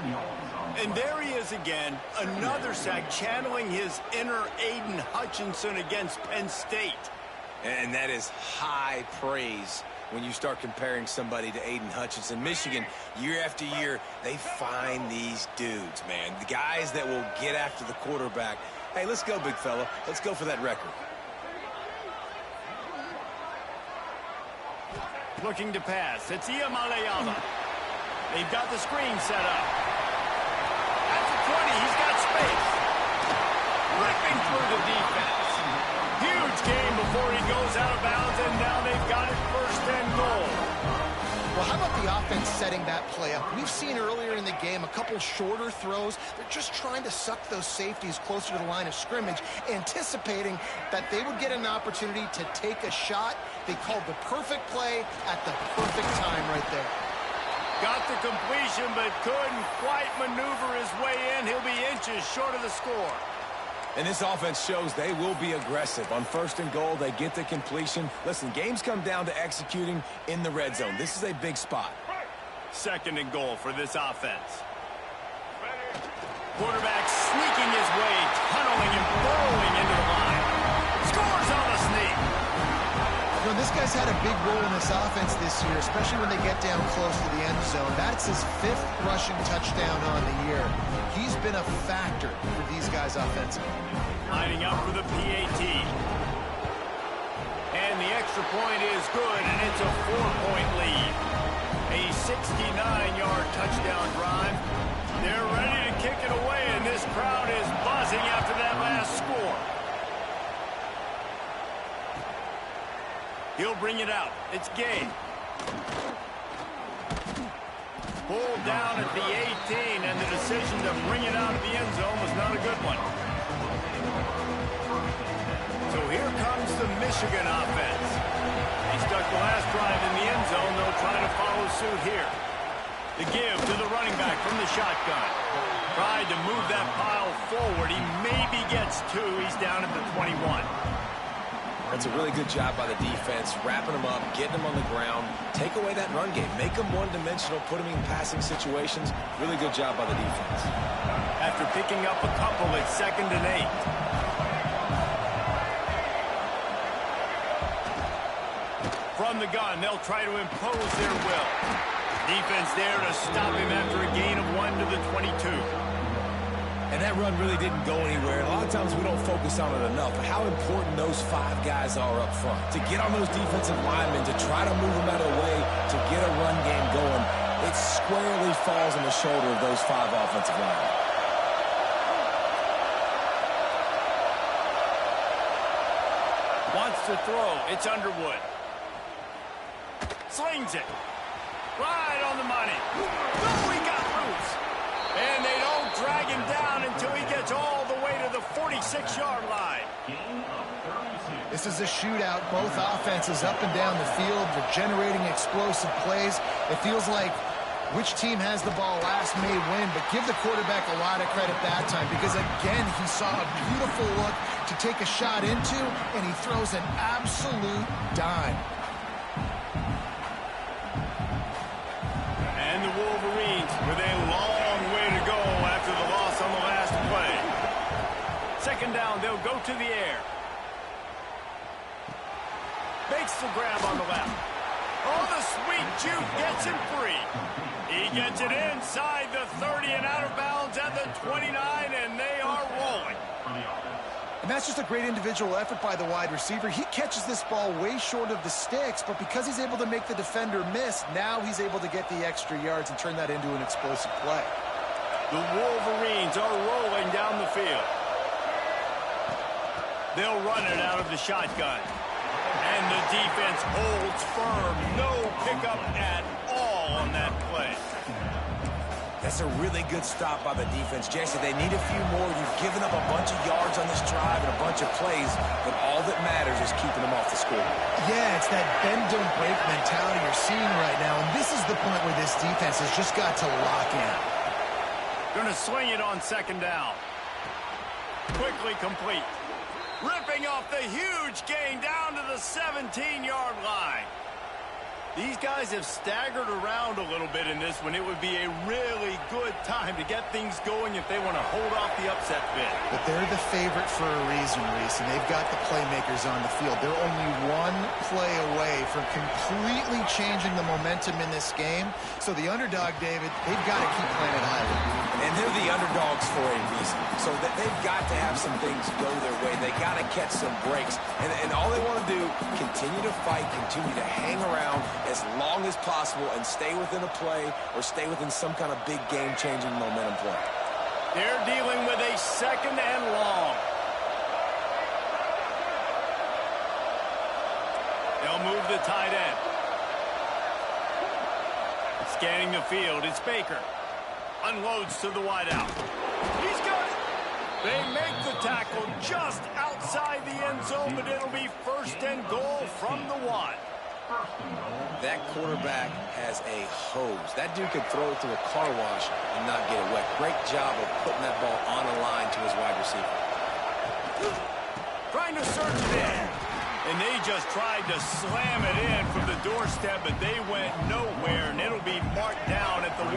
And there he is again, another sack, channeling his inner Aiden Hutchinson against Penn State. And that is high praise when you start comparing somebody to Aiden Hutchinson. Michigan, year after year, they find these dudes, man. The guys that will get after the quarterback. Hey, let's go, big fella. Let's go for that record. Looking to pass. It's Iamaleava. They've got the screen set up. At the 20, he's got space. Ripping through the defense. Huge game before he goes out of bounds, and now they've got it 1st and goal. Well, how about the offense setting that play up? We've seen earlier in the game a couple shorter throws. They're just trying to suck those safeties closer to the line of scrimmage, anticipating that they would get an opportunity to take a shot. They called the perfect play at the perfect time right there. Got the completion, but couldn't quite maneuver his way in. He'll be inches short of the score. And this offense shows they will be aggressive. On 1st and goal, they get the completion. Listen, games come down to executing in the red zone. This is a big spot. 2nd and goal for this offense. Quarterback sneaking his way, tunneling and burrowing into the line. Scores on the sneak. You know, this guy's had a big role in this offense this year, especially when they get down close to the end zone. That's his 5th rushing touchdown on the year. He's been a factor for these guys offensively. Lining up for the PAT. And the extra point is good, and it's a 4-point lead. A 69-yard touchdown drive. They're ready to kick it away, and this crowd is buzzing after that last score. He'll bring it out. It's Gay. Pulled down at the 18, and the decision to bring it out of the end zone was not a good one. So here comes the Michigan offense. He stuck the last drive in the end zone. They'll try to follow suit here. The give to the running back from the shotgun. Tried to move that pile forward. He maybe gets 2. He's down at the 21. Well, It's a really good job by the defense, wrapping them up, getting them on the ground, take away that run game, make them one-dimensional, put them in passing situations. Really good job by the defense. After picking up a couple, it's 2nd and 8. From the gun, they'll try to impose their will. Defense there to stop him after a gain of 1 to the 22. And that run really didn't go anywhere. And a lot of times we don't focus on it enough, but how important those 5 guys are up front. To get on those defensive linemen, to try to move them out of the way, to get a run game going, it squarely falls on the shoulder of those 5 offensive linemen. Wants to throw. It's Underwood. Slings it. Right on the money. Oh, he got loose. And they don't drag him down until he gets all the way to the 46-yard line. This is a shootout. Both offenses up and down the field. They're generating explosive plays. It feels like which team has the ball last may win, but give the quarterback a lot of credit that time because, again, he saw a beautiful look to take a shot into, and he throws an absolute dime. And the Wolverines with a long way to go after the loss on the last play. 2nd down, they'll go to the air. Makes the grab on the left. Oh, the sweet juke gets him free. He gets it inside the 30 and out of bounds at the 29, and they are rolling. And that's just a great individual effort by the wide receiver. He catches this ball way short of the sticks, but because he's able to make the defender miss, now he's able to get the extra yards and turn that into an explosive play. The Wolverines are rolling down the field. They'll run it out of the shotgun. And the defense holds firm. No pickup at all on that play. That's a really good stop by the defense. Jesse, they need a few more. You've given up a bunch of yards on this drive and a bunch of plays, but all that matters is keeping them off the score. Yeah, it's that bend, don't break mentality you're seeing right now, and this is the point where this defense has just got to lock in. Going to swing it on 2nd down. Quickly complete. Ripping off the huge gain down to the 17-yard line. These guys have staggered around a little bit in this one. It would be a really good time to get things going if they want to hold off the upset bid. But they're the favorite for a reason, Reese, and they've got the playmakers on the field. They're only one play away from completely changing the momentum in this game. So the underdog, David, they've got to keep playing it high. And they're the underdogs for a reason. So that they've got to have some things go their way. They got to catch some breaks. And all they want to do, continue to fight, continue to hang around as long as possible and stay within a play or stay within some kind of big game-changing momentum play. They're dealing with a 2nd and long. They'll move the tight end. Scanning the field, it's Baker. Unloads to the wideout. He's got it. They make the tackle just outside the end zone, but it'll be 1st and goal from the 1. That quarterback has a hose. That dude could throw it through a car wash and not get it wet. Great job of putting that ball on a line to his wide receiver. Trying to surge it in. And they just tried to slam it in from the doorstep, but they went nowhere, and it'll be marked down at the 1.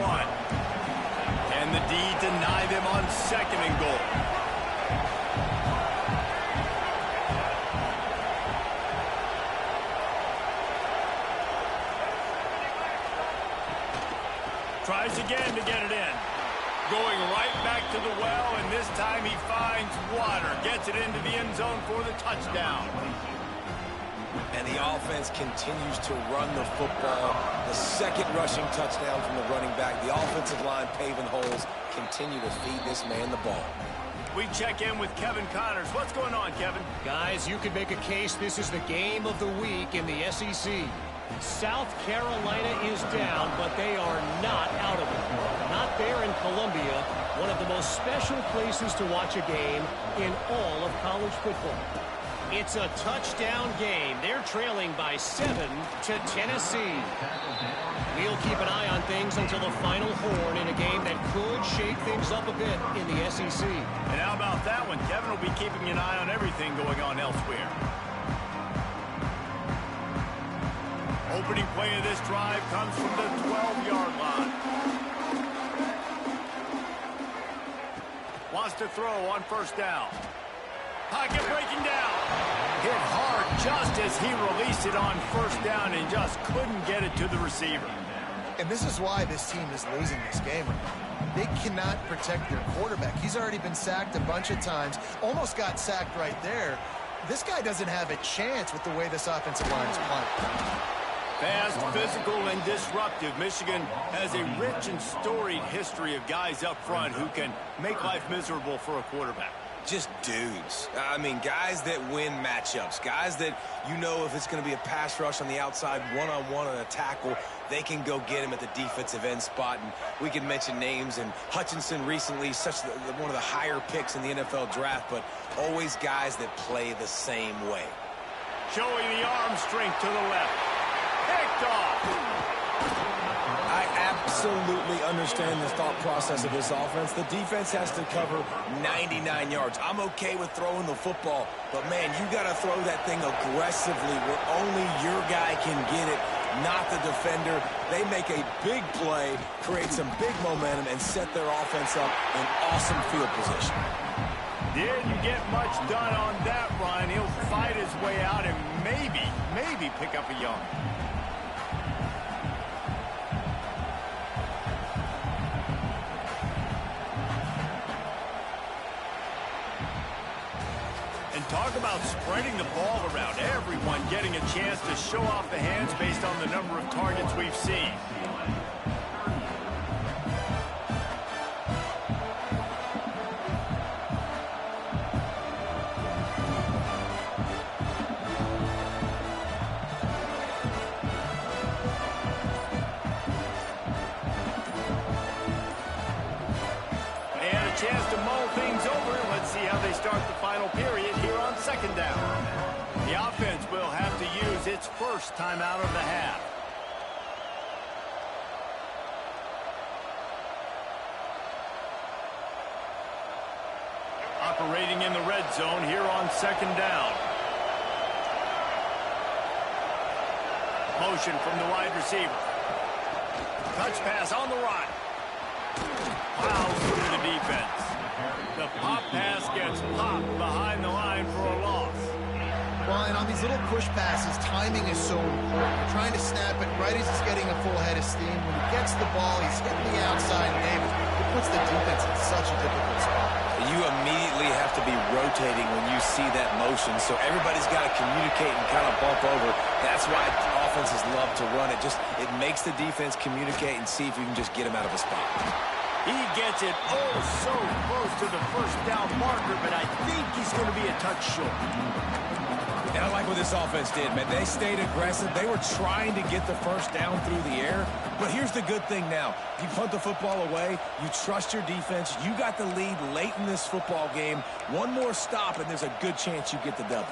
And the D deny them on 2nd and goal. Tries again to get it in. Going right back to the well, and this time he finds water. Gets it into the end zone for the touchdown. And the offense continues to run the football. The 2nd rushing touchdown from the running back. The offensive line paving holes. Continue to feed this man the ball. We check in with Kevin Connors. What's going on, Kevin? Guys, you could make a case this is the game of the week in the SEC. South Carolina is down, but they are not out of it. Not there in Columbia, one of the most special places to watch a game in all of college football. It's a touchdown game. They're trailing by 7 to Tennessee. We'll keep an eye on things until the final horn in a game that could shake things up a bit in the SEC. And how about that one? Kevin will be keeping an eye on everything going on elsewhere. opening play of this drive comes from the 12-yard line. Wants to throw on first down. Pocket breaking down. Hit hard just as he released it on first down and just couldn't get it to the receiver. And this is why this team is losing this game. They cannot protect their quarterback. He's already been sacked a bunch of times. Almost got sacked right there. This guy doesn't have a chance with the way this offensive line is playing. Fast, physical, and disruptive. Michigan has a rich and storied history of guys up front who can make life miserable for a quarterback. Just dudes. I mean, guys that win matchups. Guys that, you know, if it's going to be a pass rush on the outside, one-on-one on a tackle, they can go get him at the defensive end spot. And we can mention names. And Hutchinson recently, one of the higher picks in the NFL draft, but always guys that play the same way. Showing the arm strength to the left. Picked off. I absolutely understand the thought process of this offense. The defense has to cover 99 yards. I'm okay with throwing the football, but, man, you got to throw that thing aggressively where only your guy can get it, not the defender. They make a big play, create some big momentum, and set their offense up in awesome field position. Didn't get much done on that run. He'll fight his way out and maybe pick up a yard. Talk about spreading the ball around. Everyone getting a chance to show off the hands based on the number of targets we've seen. And a chance to mull things over. Let's see how they start the final period here on second down. The offense will have to use its first timeout of the half. Operating in the red zone here on second down. Motion from the wide receiver. Touch pass on the run. Plows through the defense. The pop pass gets popped behind the line for a loss. Well, and on these little push passes, timing is so important. You're trying to snap it right as he's getting a full head of steam. When he gets the ball, he's hitting the outside, and David, it puts the defense in such a difficult spot. You immediately have to be rotating when you see that motion, so everybody's got to communicate and kind of bump over. That's why offenses love to run it. It makes the defense communicate and see if you can just get him out of a spot. He gets it so close to the first down marker, but I think he's going to be a touch short. And I like what this offense did, man. They stayed aggressive. They were trying to get the first down through the air. But here's the good thing now. You punt the football away. You trust your defense. You got the lead late in this football game. One more stop, and there's a good chance you get the W.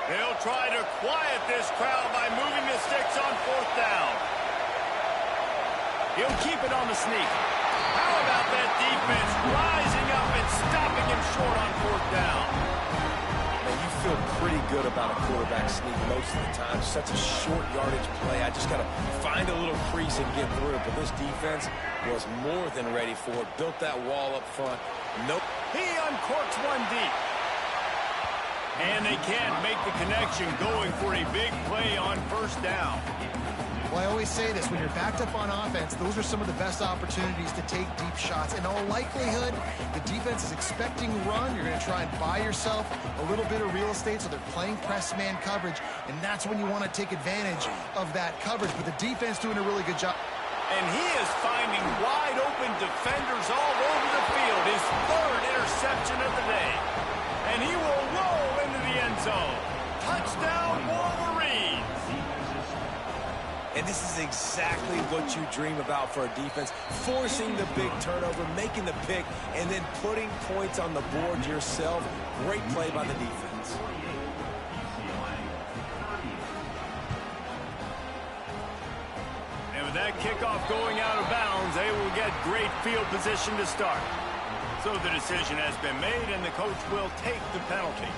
They'll try to quiet this crowd by moving the sticks on fourth down. He'll keep it on the sneak. How about that defense rising up and stopping him short on fourth down? Man, you feel pretty good about a quarterback sneak most of the time. Such a short yardage play. I just got to find a little crease and get through it. But this defense was more than ready for it. Built that wall up front. Nope. He uncorks one deep. And they can't make the connection, going for a big play on first down. Well, I always say this, when you're backed up on offense, those are some of the best opportunities to take deep shots. In all likelihood, the defense is expecting run. You're going to try and buy yourself a little bit of real estate, so they're playing press man coverage, and that's when you want to take advantage of that coverage. But the defense doing a really good job. And he is finding wide open defenders all over the field. His third interception of the day. And he will roll into the end zone. Touchdown, Wolverines. And this is exactly what you dream about for a defense. Forcing the big turnover, making the pick, and then putting points on the board yourself. Great play by the defense. And with that kickoff going out of bounds, they will get great field position to start. So the decision has been made, and the coach will take the penalty.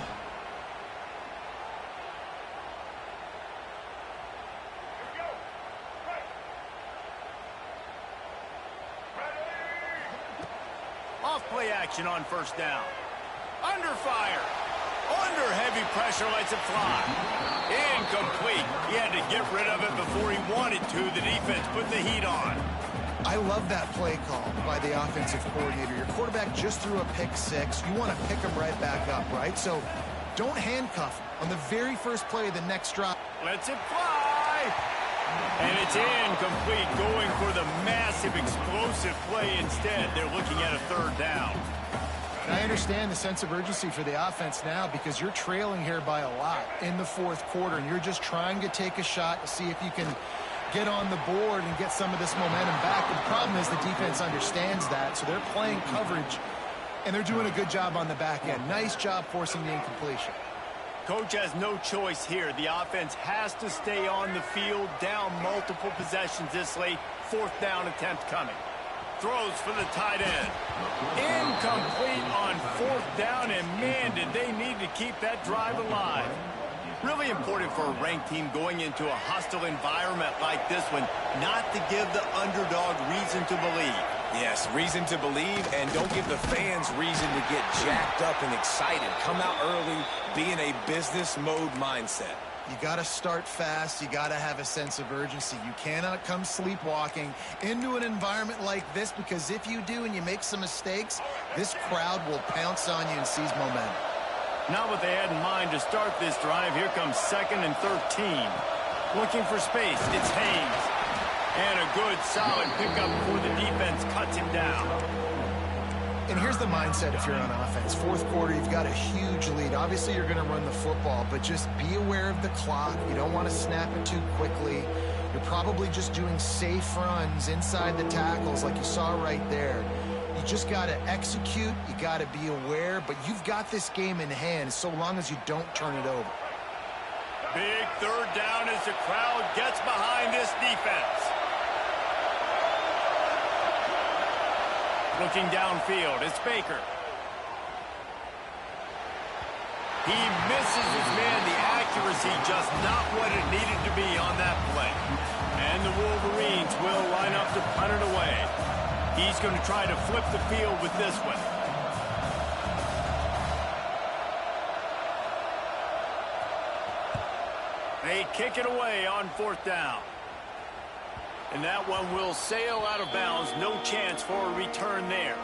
play action on first down. Under fire. Under heavy pressure, lets it fly. Incomplete. He had to get rid of it before he wanted to. The defense put the heat on. I love that play call by the offensive coordinator. Your quarterback just threw a pick six. You want to pick him right back up, right? So don't handcuff him on the very first play of the next drive. Lets it fly. And it's incomplete, going for the massive explosive play instead. They're looking at a third down. And I understand the sense of urgency for the offense now because you're trailing here by a lot in the fourth quarter, and you're just trying to take a shot to see if you can get on the board and get some of this momentum back. The problem is the defense understands that, so they're playing coverage, and they're doing a good job on the back end. Nice job forcing the incompletion. Coach has no choice here. The offense has to stay on the field, down multiple possessions this late. Fourth down attempt coming. Throws for the tight end. Incomplete on fourth down, and man, did they need to keep that drive alive. Really important for a ranked team going into a hostile environment like this one, not to give the underdog reason to believe. Yes, reason to believe, and don't give the fans reason to get jacked up and excited. Come out early, be in a business mode mindset. You got to start fast. You got to have a sense of urgency. You cannot come sleepwalking into an environment like this, because if you do and you make some mistakes, this crowd will pounce on you and seize momentum. Not what they had in mind to start this drive. Here comes 2nd and 13. Looking for space. It's Haynes. And a good, solid pickup before the defense cuts him down. And here's the mindset if you're on offense. Fourth quarter, you've got a huge lead. Obviously, you're going to run the football, but just be aware of the clock. You don't want to snap it too quickly. You're probably just doing safe runs inside the tackles like you saw right there. You just got to execute. You got to be aware, but you've got this game in hand so long as you don't turn it over. Big third down as the crowd gets behind this defense. Looking downfield, it's Baker. He misses his man. The accuracy just not what it needed to be on that play. And the Wolverines will line up to punt it away. He's going to try to flip the field with this one. They kick it away on fourth down. And that one will sail out of bounds. No chance for a return there.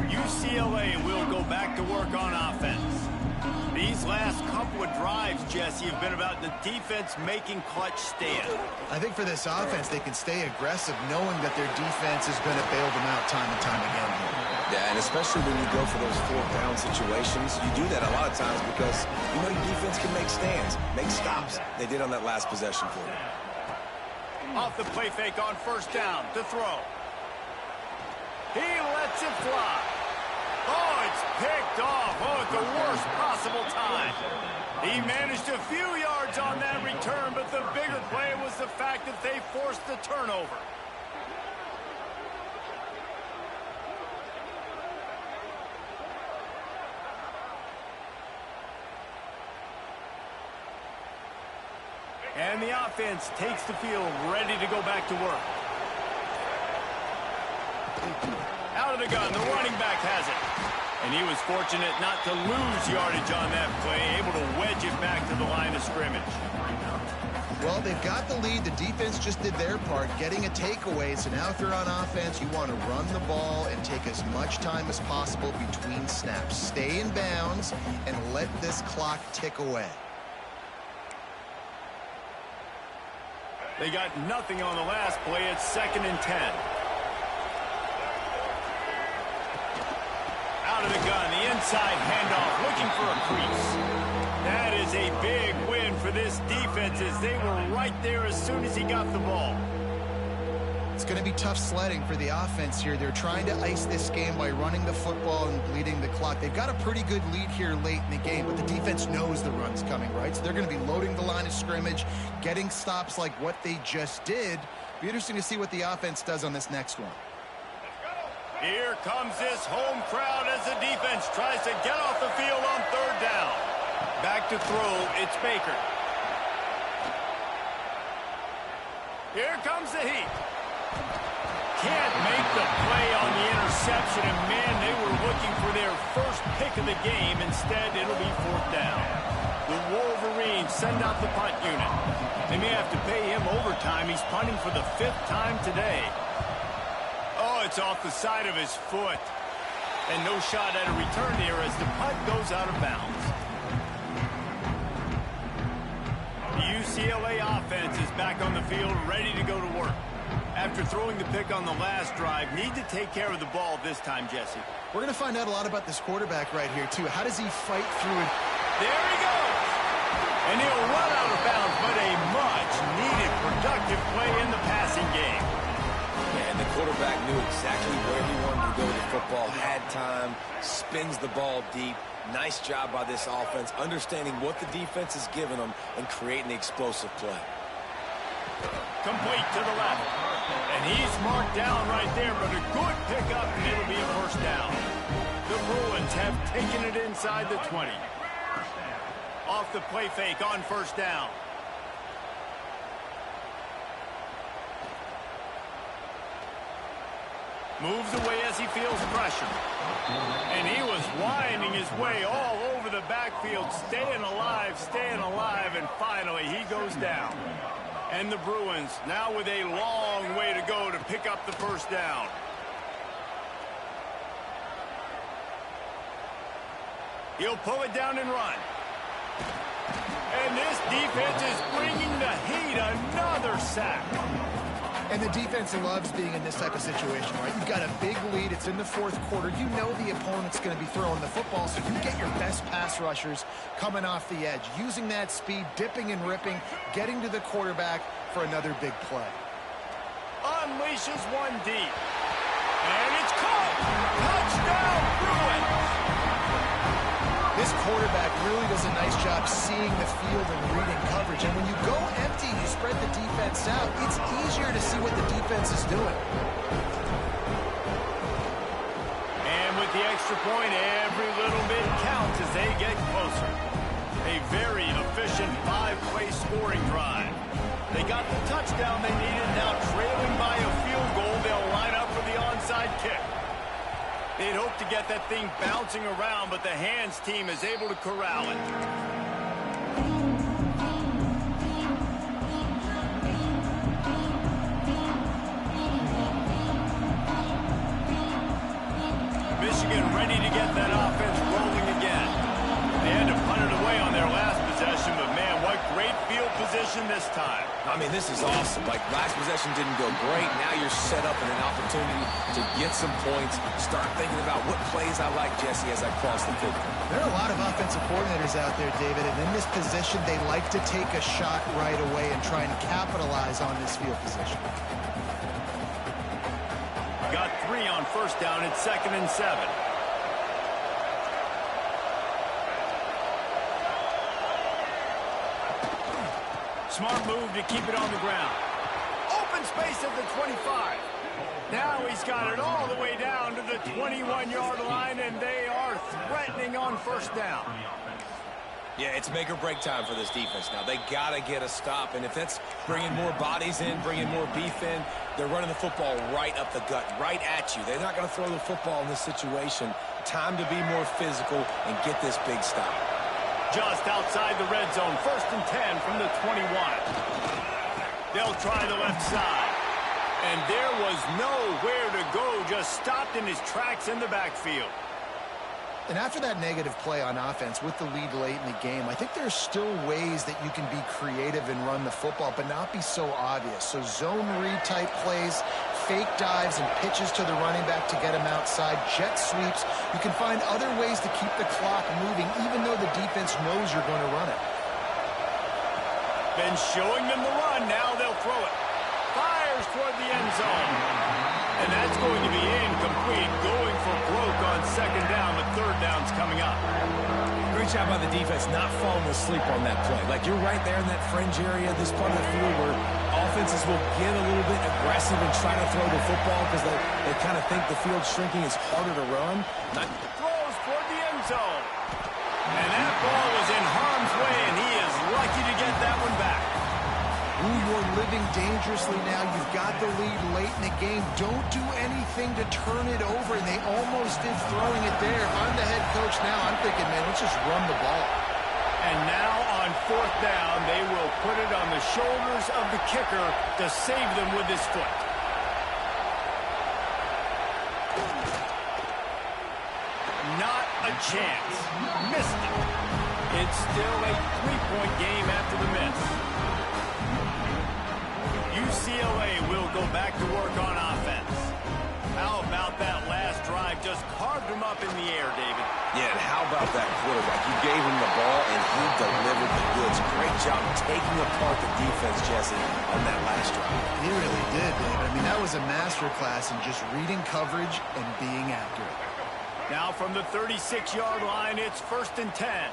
UCLA will go back to work on offense. These last couple of drives, Jesse, have been about the defense making clutch stand. I think for this offense, they can stay aggressive knowing that their defense is going to bail them out time and time again here. Yeah, and especially when you go for those fourth down situations, you do that a lot of times because you know your defense can make stands, make stops. They did on that last possession for you. Off the play fake on first down to throw. He lets it fly. Oh, it's picked off. Oh, at the worst possible time. He managed a few yards on that return, but the bigger play was the fact that they forced the turnover. And the offense takes the field, ready to go back to work. Out of the gun, the running back has it. And he was fortunate not to lose yardage on that play, able to wedge it back to the line of scrimmage. Well, they've got the lead. The defense just did their part, getting a takeaway. So now if you're on offense, you want to run the ball and take as much time as possible between snaps. Stay in bounds and let this clock tick away. They got nothing on the last play. It's 2nd and 10. Out of the gun, the inside handoff, looking for a crease. That is a big win for this defense as they were right there as soon as he got the ball. It's going to be tough sledding for the offense here. They're trying to ice this game by running the football and bleeding the clock. They've got a pretty good lead here late in the game, but the defense knows the run's coming, right? So they're going to be loading the line of scrimmage, getting stops like what they just did. Be interesting to see what the offense does on this next one. Here comes this home crowd as the defense tries to get off the field on third down. Back to throw, it's Baker. Here comes the heat. Can't make the play on the interception, and man, they were looking for their first pick of the game. Instead, it'll be 4th down. The Wolverines send out the punt unit. They may have to pay him overtime. He's punting for the 5th time today. Oh, it's off the side of his foot. And no shot at a return here as the punt goes out of bounds. The UCLA offense is back on the field, ready to go to work. After throwing the pick on the last drive, need to take care of the ball this time, Jesse. We're going to find out a lot about this quarterback right here, too. How does he fight through it? There he goes! And he'll run out of bounds, but a much-needed productive play in the passing game. And the quarterback knew exactly where he wanted to go with the football, had time, spins the ball deep. Nice job by this offense, understanding what the defense is giving them and creating the explosive play. Complete to the left. And he's marked down right there, but a good pickup, and it'll be a 1st down. The Bruins have taken it inside the 20. Off the play fake on 1st down. Moves away as he feels pressure. And he was winding his way all over the backfield, staying alive, and finally he goes down. And the Bruins now with a long way to go to pick up the 1st down. He'll pull it down and run. And this defense is bringing the heat. Another sack. And the defense loves being in this type of situation, right? You've got a big lead. It's in the 4th quarter. You know the opponent's going to be throwing the football, so you get your best pass rushers coming off the edge, using that speed, dipping and ripping, getting to the quarterback for another big play. Unleashes one deep. And it's caught. Touchdown, Bruins. This quarterback really does a nice job seeing the field and reading coverage. And when you go empty, you spread the defense out, it's easier to see what the defense is doing. And with the extra point, every little bit counts as they get closer. A very efficient 5-play scoring drive. They got the touchdown they needed. Now trailing by a field goal, they'll line up for the onside kick. They'd hope to get that thing bouncing around, but the hands team is able to corral it. Michigan ready to get that offense rolling again. They had to punt it away on their last possession, but man, what great field position this time. I mean, this is awesome. Like, last possession didn't go great. Now you're set up in an opportunity to get some points. Start thinking about what plays I like, Jesse, as I cross the field. There are a lot of offensive coordinators out there, David, and in this position, they like to take a shot right away and try and capitalize on this field position. Got 3 on 1st down. It's 2nd and 7. Smart move to keep it on the ground. Open space at the 25. Now he's got it all the way down to the 21-yard line, and they are threatening on 1st down. Yeah, it's make or break time for this defense now. They got to get a stop, and if that's bringing more bodies in, bringing more beef in, they're running the football right up the gut, right at you. They're not going to throw the football in this situation. Time to be more physical and get this big stop. Just outside the red zone, 1st and 10 from the 21. They'll try the left side. And there was nowhere to go, just stopped in his tracks in the backfield. And after that negative play on offense with the lead late in the game, I think there's still ways that you can be creative and run the football, but not be so obvious. So zone read type plays, fake dives and pitches to the running back to get him outside, jet sweeps. You can find other ways to keep the clock moving, even though the defense knows you're going to run it. Been showing them the run. Now they'll throw it. Fires toward the end zone. And that's going to be incomplete. Going for broke on 2nd down, but 3rd down's coming up. Great job by the defense not falling asleep on that play. Like, you're right there in that fringe area, this part of the field where offenses will get a little bit aggressive and try to throw the football because they kind of think the field's shrinking. It's harder to run. Throws toward the end zone. And that ball was in harm's way, and he is lucky to get that one back. Ooh, you're living dangerously now. You've got the lead late in the game. Don't do anything to turn it over. And they almost did throwing it there. If I'm the head coach now, I'm thinking, man, let's just run the ball. And now on 4th down, they will put it on the shoulders of the kicker to save them with his foot. Not a chance. Missed it. It's still a 3-point game after the miss. UCLA will go back to work on offense. How about that last drive? Just carved him up in the air, David. Yeah, and how about that quarterback? You gave him the ball, and he delivered the goods. Great job taking apart the defense, Jesse, on that last drive. He really did, David. I mean, that was a masterclass in just reading coverage and being accurate. Now from the 36-yard line, it's 1st and 10.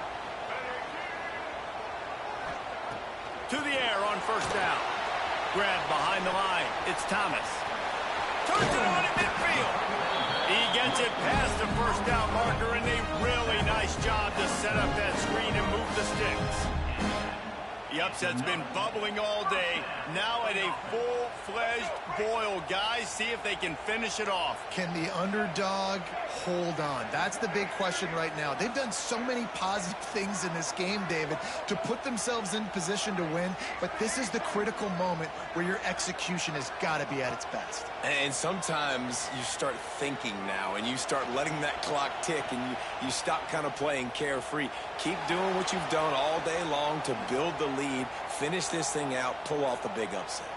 To the air on 1st down. Grab behind the line. It's Thomas. Turns it on at midfield. He gets it past the 1st down marker, and a really nice job to set up that screen and move the sticks. The upset's been bubbling all day. Now at a full-fledged boil. Guys, see if they can finish it off. Can the underdog hold on? That's the big question right now. They've done so many positive things in this game, David, to put themselves in position to win. But this is the critical moment where your execution has got to be at its best. And sometimes you start thinking now, and you start letting that clock tick, and you stop kind of playing carefree. Keep doing what you've done all day long to build the lead, finish this thing out, pull off the big upset.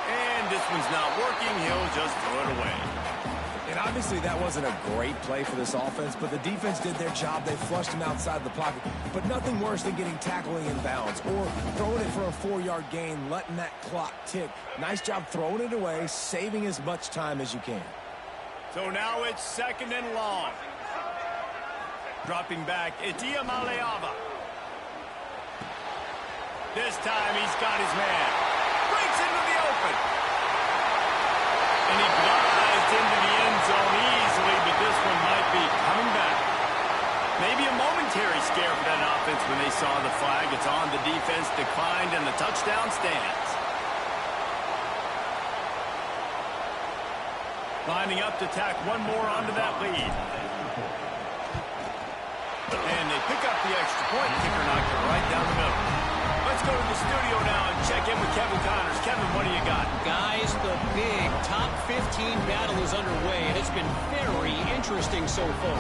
And this one's not working. He'll just throw it away. And obviously that wasn't a great play for this offense, but the defense did their job. They flushed him outside the pocket. But nothing worse than getting tackling in bounds or throwing it for a 4-yard gain, letting that clock tick. Nice job throwing it away, saving as much time as you can. So now it's 2nd and long. Dropping back, it's Iamaleava. This time he's got his man. Breaks into the open. And he glides into the end zone easily, but this one might be coming back. Maybe a momentary scare for that offense when they saw the flag. It's on. The defense declined, and the touchdown stands. Lining up to tack one more onto that lead. And they pick up the extra point. Kicker knocked it right down the middle. Let's go to the studio now and check in with Kevin Connors. Kevin, what do you got? Guys, the big top 15 battle is underway, and it's been very interesting so far.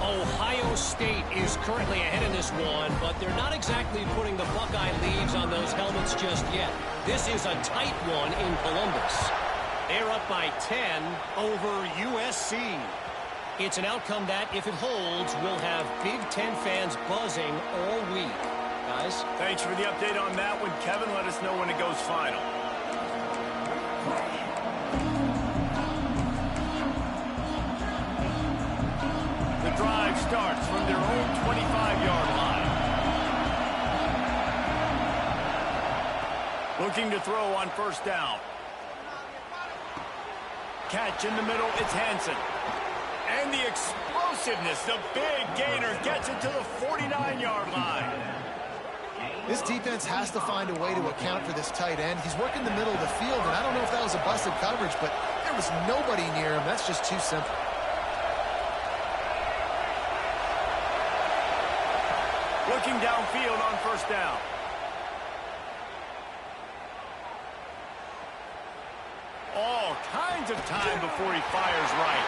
Ohio State is currently ahead in this one, but they're not exactly putting the Buckeye leaves on those helmets just yet. This is a tight one in Columbus. They're up by 10 over USC. It's an outcome that, if it holds, will have Big Ten fans buzzing all week. Guys? Thanks for the update on that one, Kevin. Let us know when it goes final. The drive starts from their own 25-yard line. Looking to throw on 1st down. Catch in the middle, it's Hansen. And the explosiveness, the big gainer gets it to the 49-yard line. This defense has to find a way to account for this tight end. He's working the middle of the field, and I don't know if that was a busted coverage, but there was nobody near him. That's just too simple. Looking downfield on 1st down. All kinds of time before he fires right.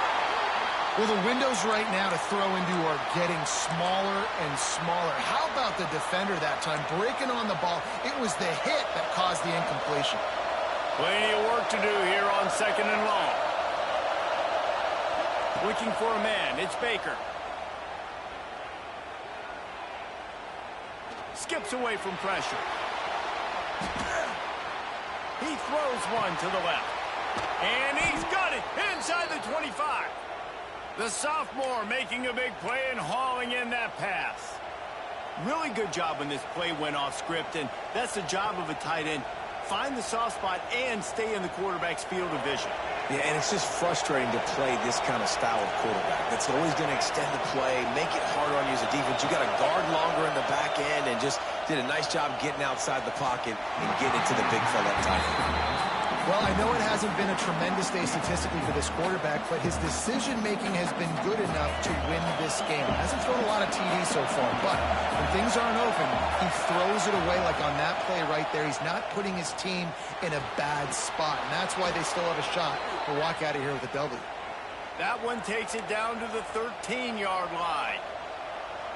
Well, the windows right now to throw into are getting smaller and smaller. How about the defender that time breaking on the ball? It was the hit that caused the incompletion. Plenty of work to do here on 2nd and long. Looking for a man. It's Baker. Skips away from pressure. He throws one to the left. And he's got it inside the 25. The sophomore making a big play and hauling in that pass. Really good job when this play went off script, and that's the job of a tight end. find the soft spot and stay in the quarterback's field of vision. Yeah, and it's just frustrating to play this kind of style of quarterback. That's always going to extend the play, make it harder on you as a defense. You got to guard longer in the back end, and just did a nice job getting outside the pocket and getting it to the big fella up tight. Well, I know it hasn't been a tremendous day statistically for this quarterback, but his decision-making has been good enough to win this game. Hasn't thrown a lot of TDs so far, but when things aren't open, he throws it away like on that play right there. He's not putting his team in a bad spot, and that's why they still have a shot to walk out of here with a W. That one takes it down to the 13-yard line.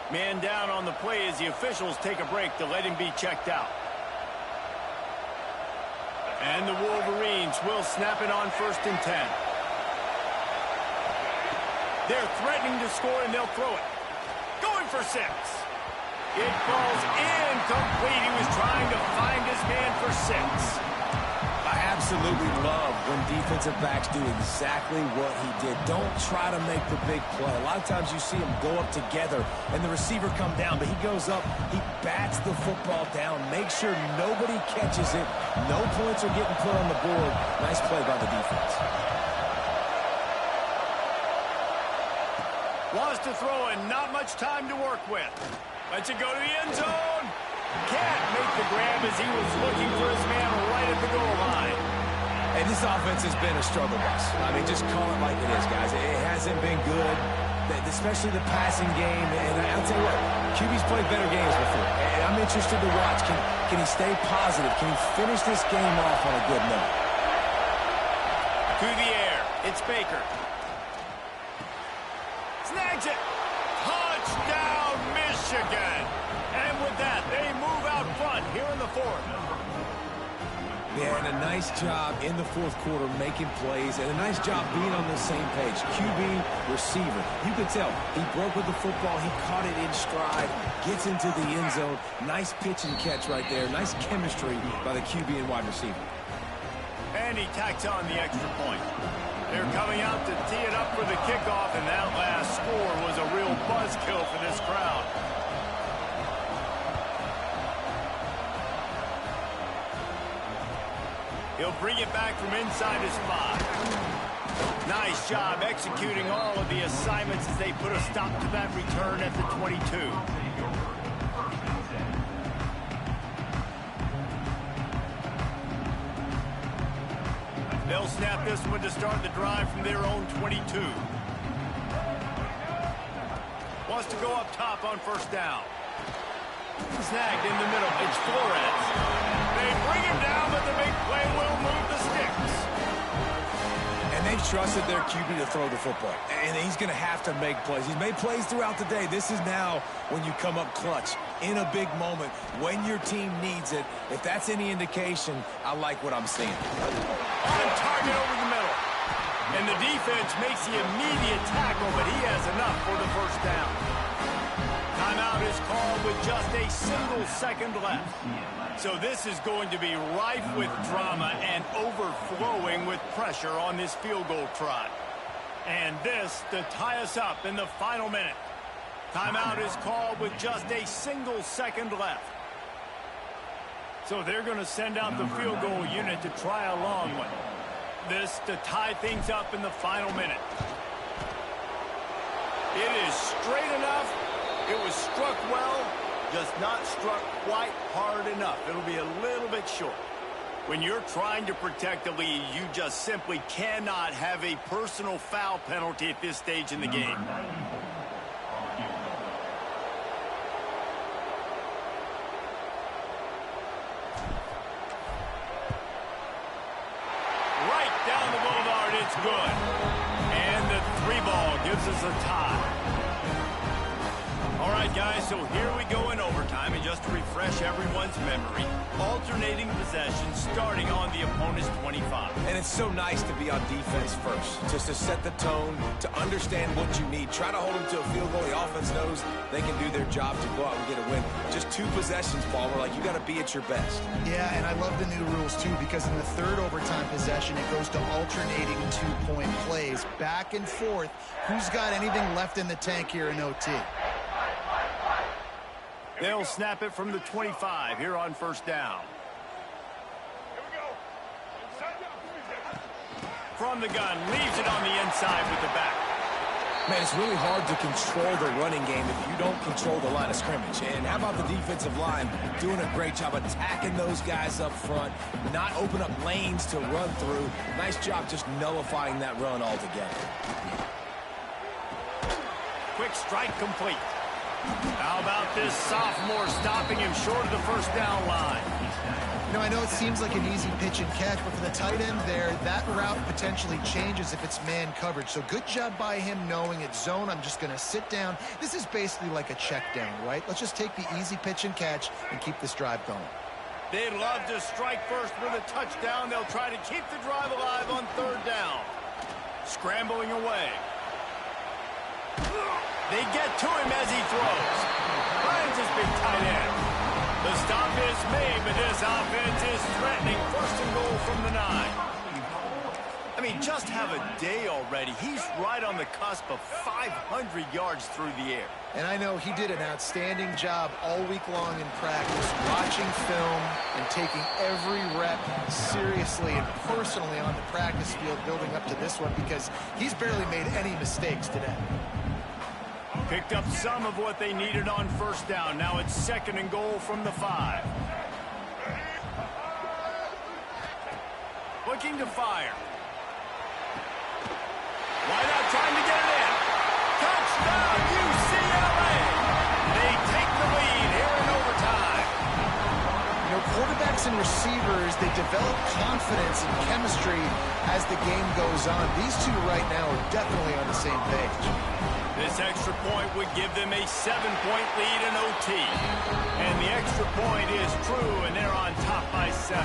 Man down on the play as the officials take a break to let him be checked out. And the Wolverines will snap it on 1st and 10. They're threatening to score, and they'll throw it. Going for 6. It falls incomplete. He was trying to find his man for 6. I absolutely love when defensive backs do exactly what he did. Don't try to make the big play. A lot of times you see them go up together and the receiver come down, but he goes up, he bats the football down, makes sure nobody catches it. No points are getting put on the board. Nice play by the defense. Wants to throw and not much time to work with. Lets it go to the end zone. Can't make the grab as he was looking for his man right at the goal line. And this offense has been a struggle bus. I mean, just call it like it is, guys. It hasn't been good, especially the passing game. And I'll tell you what, QB's played better games before. And I'm interested to watch. Can he stay positive? Can he finish this game off on a good note? To the air. It's Baker. Snags it. Touchdown, Michigan. And with that, they move out front here in the 4th. Yeah, and a nice job in the 4th quarter making plays, and a nice job being on the same page. QB, receiver. You could tell he broke with the football. He caught it in stride, gets into the end zone. Nice pitch and catch right there. Nice chemistry by the QB and wide receiver. And he tacks on the extra point. They're coming out to tee it up for the kickoff, and that last score was a real buzzkill for this crowd. He'll bring it back from inside his 5. Nice job executing all of the assignments as they put a stop to that return at the 22. They'll snap this one to start the drive from their own 22. Wants to go up top on 1st down. Snagged in the middle. It's Flores. They bring him down, but the big play will move the sticks. And they've trusted their QB to throw the football. And he's going to have to make plays. He's made plays throughout the day. This is now when you come up clutch in a big moment when your team needs it. If that's any indication, I like what I'm seeing. On target over the middle. And the defense makes the immediate tackle, but he has enough for the 1st down. Timeout is called with just a single second left. So this is going to be rife with drama and overflowing with pressure on this field goal try. And this to tie us up in the final minute. Timeout is called with just a single second left. So they're going to send out the field goal unit to try a long one. This to tie things up in the final minute. It is straight enough. It was struck well, just not struck quite hard enough. It'll be a little bit short. When you're trying to protect the lead, you just simply cannot have a personal foul penalty at this stage in the game. Right down the boulevard, it's good. And the 3-ball gives us a tie. All right, guys, so here we go in overtime, and just to refresh everyone's memory, alternating possession starting on the opponent's 25. And it's so nice to be on defense first, just to set the tone, to understand what you need. Try to hold them to a field goal. The offense knows they can do their job to go out and get a win. Just 2 possessions, Paul. We're like, you got to be at your best. Yeah, and I love the new rules, too, because in the 3rd overtime possession, it goes to alternating 2-point plays. Back and forth. Who's got anything left in the tank here in OT? They'll snap it from the 25 here on 1st down. from the gun. Leaves it on the inside with the back. Man, it's really hard to control the running game if you don't control the line of scrimmage. And how about the defensive line doing a great job attacking those guys up front, not open up lanes to run through. Nice job just nullifying that run altogether. Quick strike complete. How about this sophomore stopping him short of the first down line? You know, I know it seems like an easy pitch and catch, but for the tight end there, that route potentially changes if it's man coverage. So good job by him knowing it's zone. I'm just going to sit down. This is basically like a check down, right? Let's just take the easy pitch and catch and keep this drive going. They'd love to strike first with a touchdown. They'll try to keep the drive alive on third down. Scrambling away. They get to him as he throws. Finds his big tight end. The stop is made, but this offense is threatening. First and goal from the 9. I mean, just have a day already. He's right on the cusp of 500 yards through the air. And I know he did an outstanding job all week long in practice, watching film and taking every rep seriously and personally on the practice field building up to this one, because he's barely made any mistakes today. Picked up some of what they needed on first down. Now it's second and goal from the 5. Looking to fire. Why not trying to get it in? Touchdown, UCLA! They take the lead here in overtime. You know, quarterbacks and receivers, they develop confidence and chemistry as the game goes on. These two right now are definitely on the same page. This extra point would give them a 7-point lead in OT. And the extra point is true, and they're on top by 7.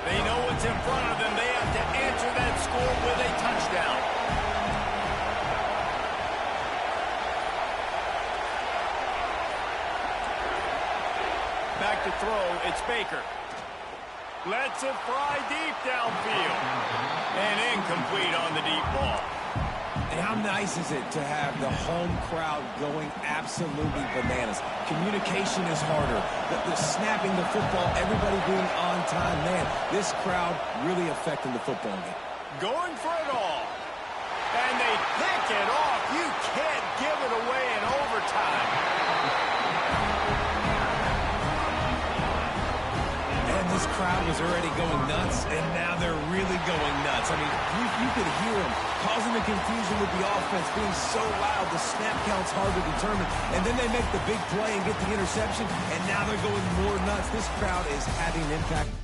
They know what's in front of them. They have to answer that score with a touchdown. Back to throw, it's Baker. Lets it fly deep downfield. And incomplete on the deep ball. And how nice is it to have the home crowd going absolutely bananas? Communication is harder. The snapping the football, everybody being on time. Man, this crowd really affecting the football game. Going for it all. And they pick it off. You can't give it away in overtime. This crowd was already going nuts, and now they're really going nuts. I mean, you could hear them causing the confusion with the offense, being so loud. The snap count's hard to determine. And then they make the big play and get the interception, and now they're going more nuts. This crowd is having an impact.